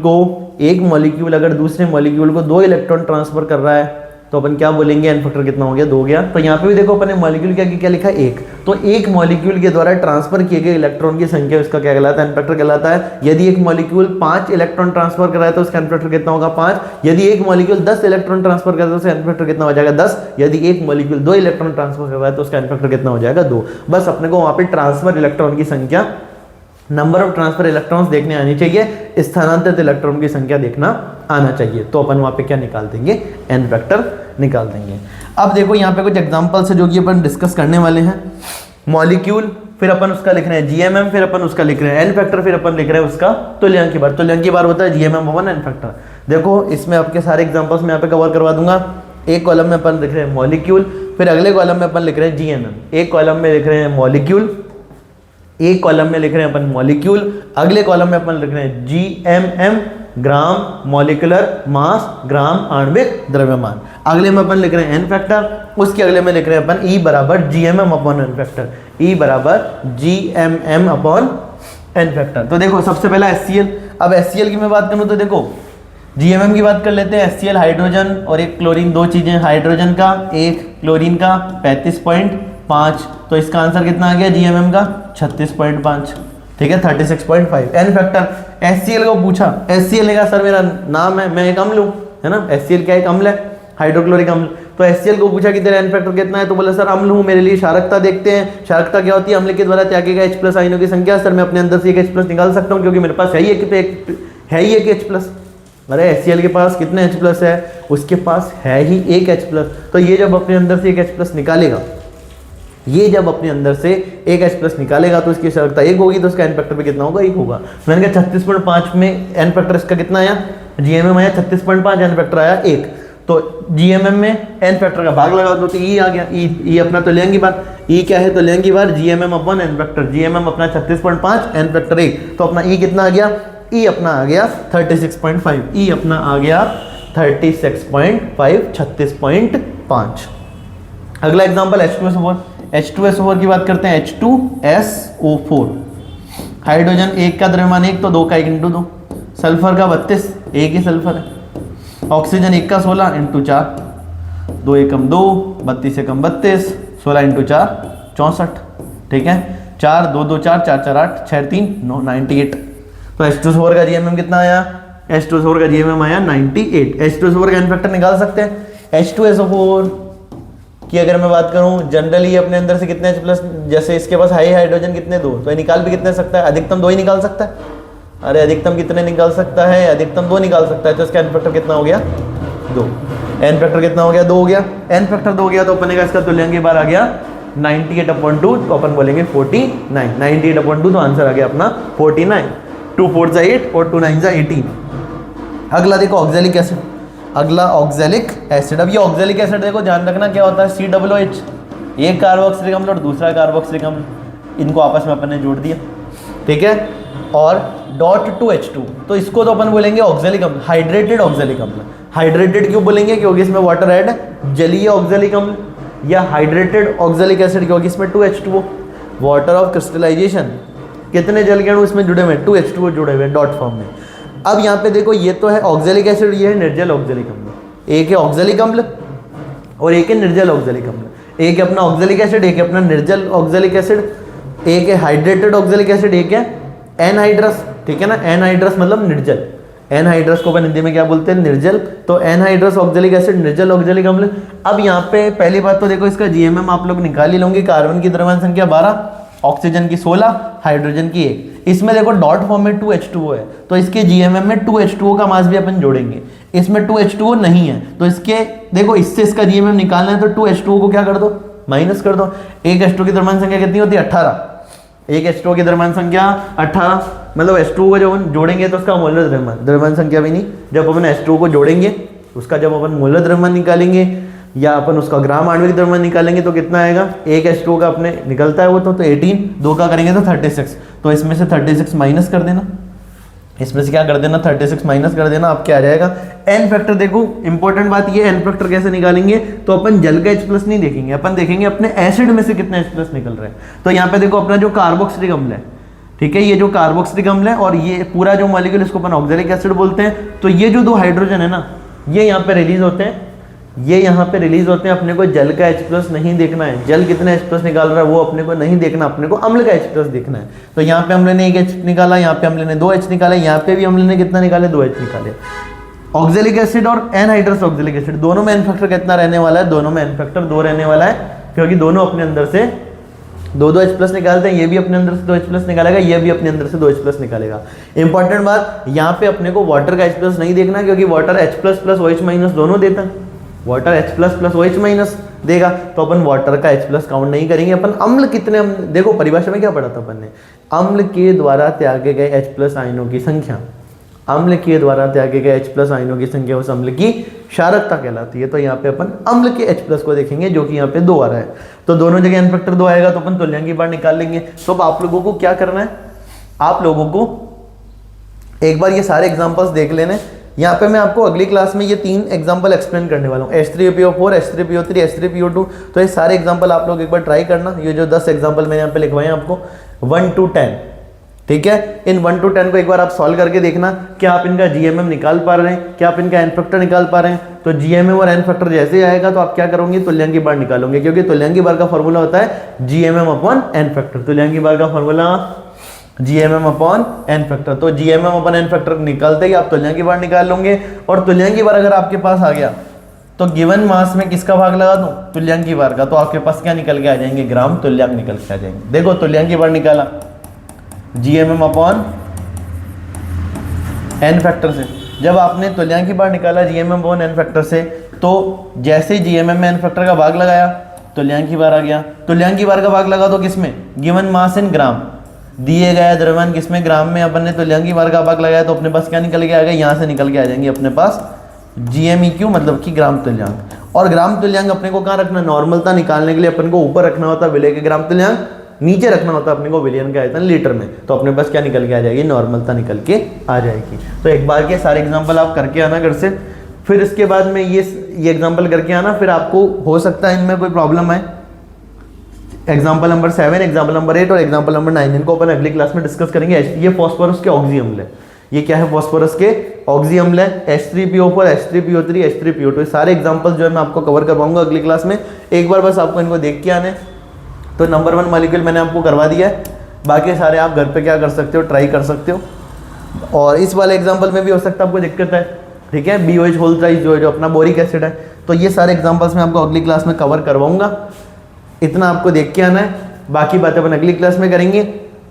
Speaker 1: को 2 इलेक्ट्रॉन ट्रांसफर कर रहा है तो अपन क्या बोलेंगे, एन फैक्टर कितना हो गया, 2 हो गया। तो यहाँ पे भी देखो अपन ने मॉलिक्यूल क्या लिखा है, 1। तो एक मॉलिक्यूल के द्वारा ट्रांसफर किए गए इलेक्ट्रॉन की संख्या उसका क्या कहलाता है, एन फैक्टर कहलाता है। यदि एक मॉलिक्यूल 5 इलेक्ट्रॉन ट्रांसफर कर रहा है तो उसका एन फैक्टर कितना होगा, 5। यदि एक मॉलिक्यूल 10 इलेक्ट्रॉन ट्रांसफर कर रहा है तो उसका एन फैक्टर कितना हो जाएगा, 10। यदि एक मॉलिक्यूल 2 इलेक्ट्रॉन ट्रांसफर कर रहा है तो उसका एन फैक्टर कितना हो जाएगा, 2। बस अपने को वहां पे ट्रांसफर इलेक्ट्रॉन की संख्या, नंबर ऑफ ट्रांसफर इलेक्ट्रॉन्स देखने आनी चाहिए, स्थानांतरित इलेक्ट्रॉन की संख्या देखना आना चाहिए। तो अपन वहां पे क्या निकाल देंगे, एन फैक्टर निकाल देंगे। अब देखो यहाँ पे कुछ एग्जांपल्स है जो कि अपन डिस्कस करने वाले हैं। मॉलिक्यूल, फिर अपन उसका लिख रहे हैं GMM, फिर अपन उसका लिख रहे हैं एन फैक्टर, फिर अपन लिख रहे हैं उसका तुल्यांकी भार। तुल्यांकी भार होता है GMM/1 एन फैक्टर। देखो इसमें आपके सारे एग्जांपल्स मैं यहाँ पे कवर करवा दूंगा। एक कॉलम में अपन लिख रहे हैं मॉलिक्यूल, फिर अगले कॉलम में अपन लिख रहे हैं GMM। एक कॉलम में लिख रहे हैं मॉलिक्यूल, एक कॉलम में लिख रहे हैं अपन मॉलिक्यूल, अगले कॉलम में अपन लिख रहे हैं GMM, gram molecular mass, gram आणविक द्रव्यमान। अगले में अपन लिख रहे हैं एन फैक्टर, उसके अगले में लिख रहे हैं अपन E बराबर GMM upon N factor, E बराबर GMM अपॉन एन फैक्टर। तो देखो सबसे पहला HCl। अब HCl की मैं बात करूं तो देखो जीएमएम की बात कर लेते हैं। HCl हाइड्रोजन और एक क्लोरीन, दो चीजें, हाइड्रोजन का एक, क्लोरीन का 35.5, तो इसका आंसर कितना आ गया जीएमएम का 36.5, ठीक है 36.5। एन फैक्टर HCl को पूछा, HCl का सर मेरा नाम है, मैं एक अम्ल हूं, है ना, HCl क्या एक अम्ल है, हाइड्रोक्लोरिक अम्ल। तो HCl को पूछा कि तेरा एन फैक्टर कितना है, तो बोला सर अम्ल हूं, मेरे लिए क्षारकता देखते हैं। क्षारकता क्या होती है, अम्ल के द्वारा त्यागे गए H+ आयनों की संख्या। सर मैं अपने अंदर से एक H+ निकाल सकता हूं क्योंकि मेरे पास है ही एक H+। अरे HCl के पास कितने H+ है, उसके पास है ही एक H+। तो ये जब अपने अंदर से एक H+ निकालेगा, ये जब अपने अंदर से एक H+ निकालेगा तो इसकी क्षारकता 1 होगी, तो इसका एन फैक्टर भी कितना होगा, 1 होगा। मैंने कहा 36.5 में एन फैक्टर इसका कितना आया, जीएमएम आया 36.5, एन फैक्टर आया 1। तो जीएमएम में एन फैक्टर का भाग लगा दो तो ई आ गया, ई अपना तो लेंगी बार, ई क्या है तो लेंगी बार जीएमएम अपन एन फैक्टर, जीएमएम अपना 36.5, एन फैक्टर 1, तो अपना ई कितना आ गया, ई अपना आ गया 36.5, ई अपना आ गया 36.5, 36.5। अगला एग्जांपल H2SO4, H2SO4 की बात करते हैं। H2SO4 हाइड्रोजन एक का द्रव्यमान 1, तो 2 का 1 × 2, सल्फर का 32, एक ही सल्फर है। ऑक्सीजन 1 का 16 × 4, 2 एकम 2, 32 एकम 32, 16 × 4 64, ठीक है 4 2 2 4 4 4 8 6 3 9 98। तो H2SO4 का जीएमएम कितना आया, H2SO4 का जीएमएम आया 98। H2SO4 का एन फैक्टर निकाल सकते हैं। H2SO4 की अगर मैं बात करूं, जनरली अपने अंदर से कितने H+, जैसे इसके पास हाई हाइड्रोजन कितने 2, तो ये निकाल भी कितने सकता है, अधिकतम 2 ही निकाल सकता है। अरे अधिकतम कितने निकाल सकता है, अधिकतम 2 निकाल सकता है, तो इसका एन फैक्टर कितना हो गया 2। एन फैक्टर कितना हो गया 2 हो गया, एन फैक्टर 2 हो गया तो अपन का इसका तुल्यांक बार आ गया 98/2, तो अपन बोलेंगे 49, 98/2, तो आंसर आ गया अपना 49। 2 4 8 और 2 9 18। अगला देखो ऑक्जेलिक एसिड, अगला ऑक्जेलिक एसिड। अब ये ऑक्जेलिक एसिड देखो ध्यान रखना क्या होता है, COOH, एक कार्बोक्सिलिक अम्ल और दूसरा कार्बोक्सिलिक अम्ल, इनको आपस में अपन ने जोड़ दिया, ठीक है, और .2H2, तो इसको तो अपन बोलेंगे ऑक्जेलिक अम्ल, हाइड्रेटेड ऑक्जेलिक अम्ल। हाइड्रेटेड क्यों बोलेंगे, क्योंकि इसमें वाटर ऐड है, जलीय ऑक्जेलिक अम्ल, या हाइड्रेटेड ऑक्जेलिक एसिड क्योंकि इसमें 2H2O, वाटर ऑफ क्रिस्टलाइजेशन, कितने जल के अणु इसमें जुड़े हुए हैं, 2H2O जुड़े हुए हैं डॉट फॉर्म में। अब यहाँ पे देखो ये तो है ऑक्जेलिक एसिड, ये है निर्जल ऑक्जेलिक अम्ल, एक है ऑक्जेलिक अम्ल और एक है निर्जल ऑक्जेलिक अम्ल। एक है अपना ऑक्जेलिक एसिड, एक है अपना निर्जल ऑक्जेलिक एसिड, एक है हाइड्रेटेड ऑक्जेलिक एसिड, एक है एनहाइड्रस, ठीक है ना, एनहाइड्रस मतलब निर्जल, एनहाइड्रस को अपन हिंदी में क्या बोलते हैं, निर्जल। तो एनहाइड्रस ऑक्जेलिक एसिड, निर्जल ऑक्जेलिक अम्ल। अब यहाँ पे पहली बात तो देखो इसका जीएमएम आप लोग निकाल ही लोगे, कार्बन की द्रव्यमान संख्या 12, ऑक्सीजन की 16, हाइड्रोजन की 1। इसमें देखो डॉट फॉर्म में 2H2O है, तो इसके जीएमएम में 2H2O का मास भी अपन जोड़ेंगे, इसमें 2H2O नहीं है, तो इसके देखो इससे इसका जीएमएम निकालना है तो 2H2O को क्या कर दो, माइनस कर दो। एक H2 की द्रव्यमान संख्या कितनी होती है, 18, एक H2O की द्रव्यमान संख्या 18, मतलब H2O को जब हम जोड़ेंगे तो उसका मोलर द्रव्यमान संख्या भी नहीं, जब अपन H2O को जोड़ेंगे उसका जब अपन मोलर द्रव्यमान निकालेंगे या अपन उसका ग्राम आणविक द्रव्यमान निकालेंगे तो कितना आएगा, एक H2O का अपने निकलता है वो तो 18, 2 का करेंगे तो 36, तो इसमें से 36 माइनस कर देना, इसमें से क्या कर देना 36 माइनस कर देना, आप क्या आ जाएगा एन फैक्टर। देखो इंपॉर्टेंट बात ये, एन फैक्टर कैसे निकालेंगे, तो अपन जल का H+ नहीं देखेंगे, अपन देखेंगे अपने एसिड में से कितने H+ निकल रहे हैं। तो यहाँ पे देखो अपना जो कार्बोक्सिलिक अम्ल है, ठीक है, ये जो कार्बोक्सिलिक अम्ल है और ये पूरा जो मॉलिक्यूल इसको अपन ऑक्जेलिक एसिड बोलते हैं। तो ये जो 2 हाइड्रोजन है ना, ये यहाँ पे रिलीज होते हैं, ये यहाँ पे रिलीज होते हैं, अपने को जल का H+ नहीं देखना है, जल कितने H+ निकाल रहा है वो अपने को नहीं देखना, अपने को अम्ल का H+ देखना है। तो यहाँ पे हमने 1 H निकाला, यहाँ पे हमने 2 H निकाला, यहाँ पे भी हमने कितना निकाले 2 H निकाले। ऑक्जेलिक एसिड और एनहाइड्रस ऑक्जेलिक एसिड दोनों में एन फैक्टर कितना रहने वाला है, दोनों में एन फैक्टर 2 रहने वाला है, क्योंकि दोनों अपने अंदर से 2 H+ निकालते हैं, ये भी अपने अंदर से 2 H+ निकालेगा, ये भी अपने अंदर से 2 H+ निकालेगा। इंपॉर्टेंट बात यहाँ पे अपने को वाटर का H+ नहीं देखना, क्योंकि वाटर H+ + OH- दोनों देता है, वाटर H+ + OH- देगा, तो अपन वाटर का H+ काउंट नहीं करेंगे। अपन अम्ल कितने, देखो परिभाषा में क्या पढ़ा था अपन ने, अम्ल के द्वारा त्यागे गए H+ आयनों की संख्या, अम्ल के द्वारा त्यागे गए H+ आयनों की संख्या उस अम्ल की क्षारकता कहलाती है। तो यहाँ पे अपन अम्ल के H+ को देखेंगे, जो कि यहाँ पे 2 आ रहा है, तो दोनों जगह एन फैक्टर 2 आएगा, तो अपन तुल्यांक बार निकाल लेंगे। तो अब आप लोगों को क्या करना है, आप लोगों को एक बार ये सारे एग्जाम्पल्स देख लेने। यहाँ पे मैं आपको अगली क्लास में ये 3 एग्जाम्पल एक्सप्लेन करने वाला हूँ, H3PO4, H3PO3, H3PO2। तो ये सारे एग्जाम्पल आप लोग एक बार ट्राई करना, ये जो 10 एग्जाम्पल मैंने यहाँ पे लिखवाए हैं आपको 1 to 10, ठीक है। इन 1 to 10 को एक बार आप सॉल्व करके देखना, क्या आप इनका जीएमएम निकाल पा रहे हैं, क्या आप इनका एन फैक्टर निकाल पा रहे हैं। तो जीएमएम और एन फैक्टर जैसे ही आएगा तो आप क्या करोगे, तुल्यांकी बार निकालोगे, क्योंकि तुल्यांकी बार का फॉर्मूला होता है जीएमएम अपॉन एन फैक्टर। तुल्यांकी बार का formula GMM upon N factor. तो जीएमएम अपॉन एन फैक्टर निकालते ही आप तुल्यांकी बार निकाल लोगे। और तुल्यांकी बार अगर आपके पास आ गया तो गिवन मास में किसका भाग लगा दूं, तुल्यांकी बार का, तो आपके पास क्या निकल के आ जाएंगे, ग्राम तुल्यांक निकल के आ जाएंगे। देखो तुल्यांकी बार निकाला जीएमएम अपॉन एन फैक्टर से। जब आपने तुल्यांकी बार निकाला जीएमएम अपॉन एन फैक्टर से, तो जैसे ही जीएमएम में एन फैक्टर का भाग लगाया तुल्यांकी बार आ गया। तुल्यांकी बार का भाग लगा तो किसमें, गिवन मास इन ग्राम, दिए गया द्रव्यमान किसमें, ग्राम में। अपन ने तुल्यांकी बार का भाग लगाया तो अपने पास क्या निकल के आ गया, यहाँ से निकल के आ जाएंगे अपने पास GMEQ, मतलब कि ग्राम तुल्यांक। और ग्राम तुल्यांक अपने को कहाँ रखना, नॉर्मलता निकालने के लिए अपन को ऊपर रखना होता है विलय के ग्राम तुल्यांक, नीचे रखना होता है अपने को विलयन का आयतन लीटर में। तो अपने पास क्या निकल के आ जाएगी, नॉर्मलता निकल के आ जाएगी। तो एक बार के सारे एग्जाम्पल आप करके आना घर से, फिर इसके बाद में ये एग्जाम्पल करके आना, फिर आपको हो सकता है इनमें कोई प्रॉब्लम आए। एग्जाम्पल नंबर 7, एग्जाम्पल नंबर 8 और एग्जाम्पल नंबर 9 इनको अपन अगली क्लास में डिस्कस करेंगे। ये फॉस्फोरस के ऑक्सी अम्ल है, ये क्या है, फॉस्फोरस के ऑक्सी अम्ल है, H3PO4, H3PO3, H3PO2। ये सारे एग्जाम्पल जो है मैं आपको कवर करवाऊंगा अगली क्लास में। एक बार बस आपको इनको देख के आने। तो नंबर 1 मॉलिक्यूल मैंने आपको करवा दिया है, बाकी सारे आप घर पे क्या कर सकते हो, ट्राई कर सकते हो। और इस वाले एग्जाम्पल में भी हो सकता है आपको दिक्कत है, ठीक है, BOH होल थ्राइस जो अपना बोरिक एसिड है। तो ये सारे एग्जाम्पल्स मैं आपको अगली क्लास में कवर करवाऊंगा, इतना आपको देख के आना है। बाकी बातें अपन अगली क्लास में करेंगे।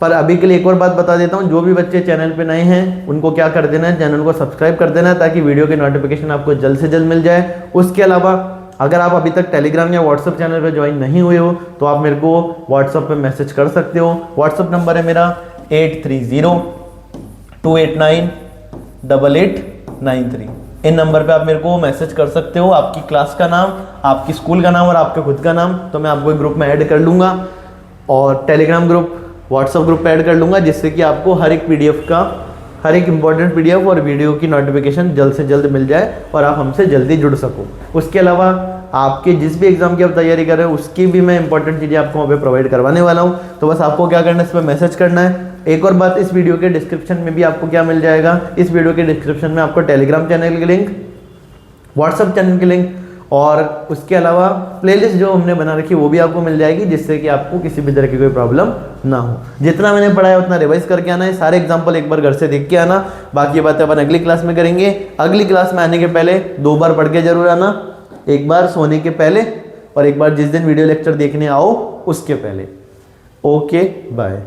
Speaker 1: पर अभी के लिए एक और बात बता देता हूँ, जो भी बच्चे चैनल पे नए हैं उनको क्या कर देना है, चैनल को सब्सक्राइब कर देना है, ताकि वीडियो की नोटिफिकेशन आपको जल्द से जल्द मिल जाए। उसके अलावा अगर आप अभी तक टेलीग्राम या व्हाट्सअप चैनल पे ज्वाइन नहीं हुए हो तो आप मेरे को व्हाट्सअप पे मैसेज कर सकते हो। व्हाट्सअप नंबर है मेरा 8302898893। इन नंबर पे आप मेरे को मैसेज कर सकते हो, आपकी क्लास का नाम, आपकी स्कूल का नाम और आपके खुद का नाम, तो मैं आपको एक ग्रुप में ऐड कर लूँगा और टेलीग्राम ग्रुप, व्हाट्सअप ग्रुप पे ऐड कर लूँगा, जिससे कि आपको हर एक PDF का, हर एक इंपॉर्टेंट PDF और वीडियो की नोटिफिकेशन जल्द से जल्द मिल जाए और आप हमसे जल्दी जुड़ सको। उसके अलावा आपके जिस भी एग्जाम की आप तैयारी कर रहे हो उसकी भी मैं इंपॉर्टेंट चीज़ें आपको वहाँ पे प्रोवाइड करवाने वाला हूँ। तो बस आपको क्या करना है, इस पर मैसेज करना है। एक और बात, इस वीडियो के डिस्क्रिप्शन में भी आपको क्या मिल जाएगा, इस वीडियो के डिस्क्रिप्शन में आपको टेलीग्राम चैनल की लिंक, व्हाट्सअप चैनल की लिंक और उसके अलावा प्लेलिस्ट जो हमने बना रखी है वो भी आपको मिल जाएगी, जिससे कि आपको किसी भी तरह की कोई प्रॉब्लम ना हो। जितना मैंने पढ़ाया उतना रिवाइज करके आना है, सारे एग्जाम्पल एक बार घर से देख के आना। बाकी बातें अपन अगली क्लास में करेंगे। अगली क्लास में आने के पहले 2 बार पढ़ के जरूर आना, एक बार सोने के पहले और एक बार जिस दिन वीडियो लेक्चर देखने आओ उसके पहले। Okay, bye.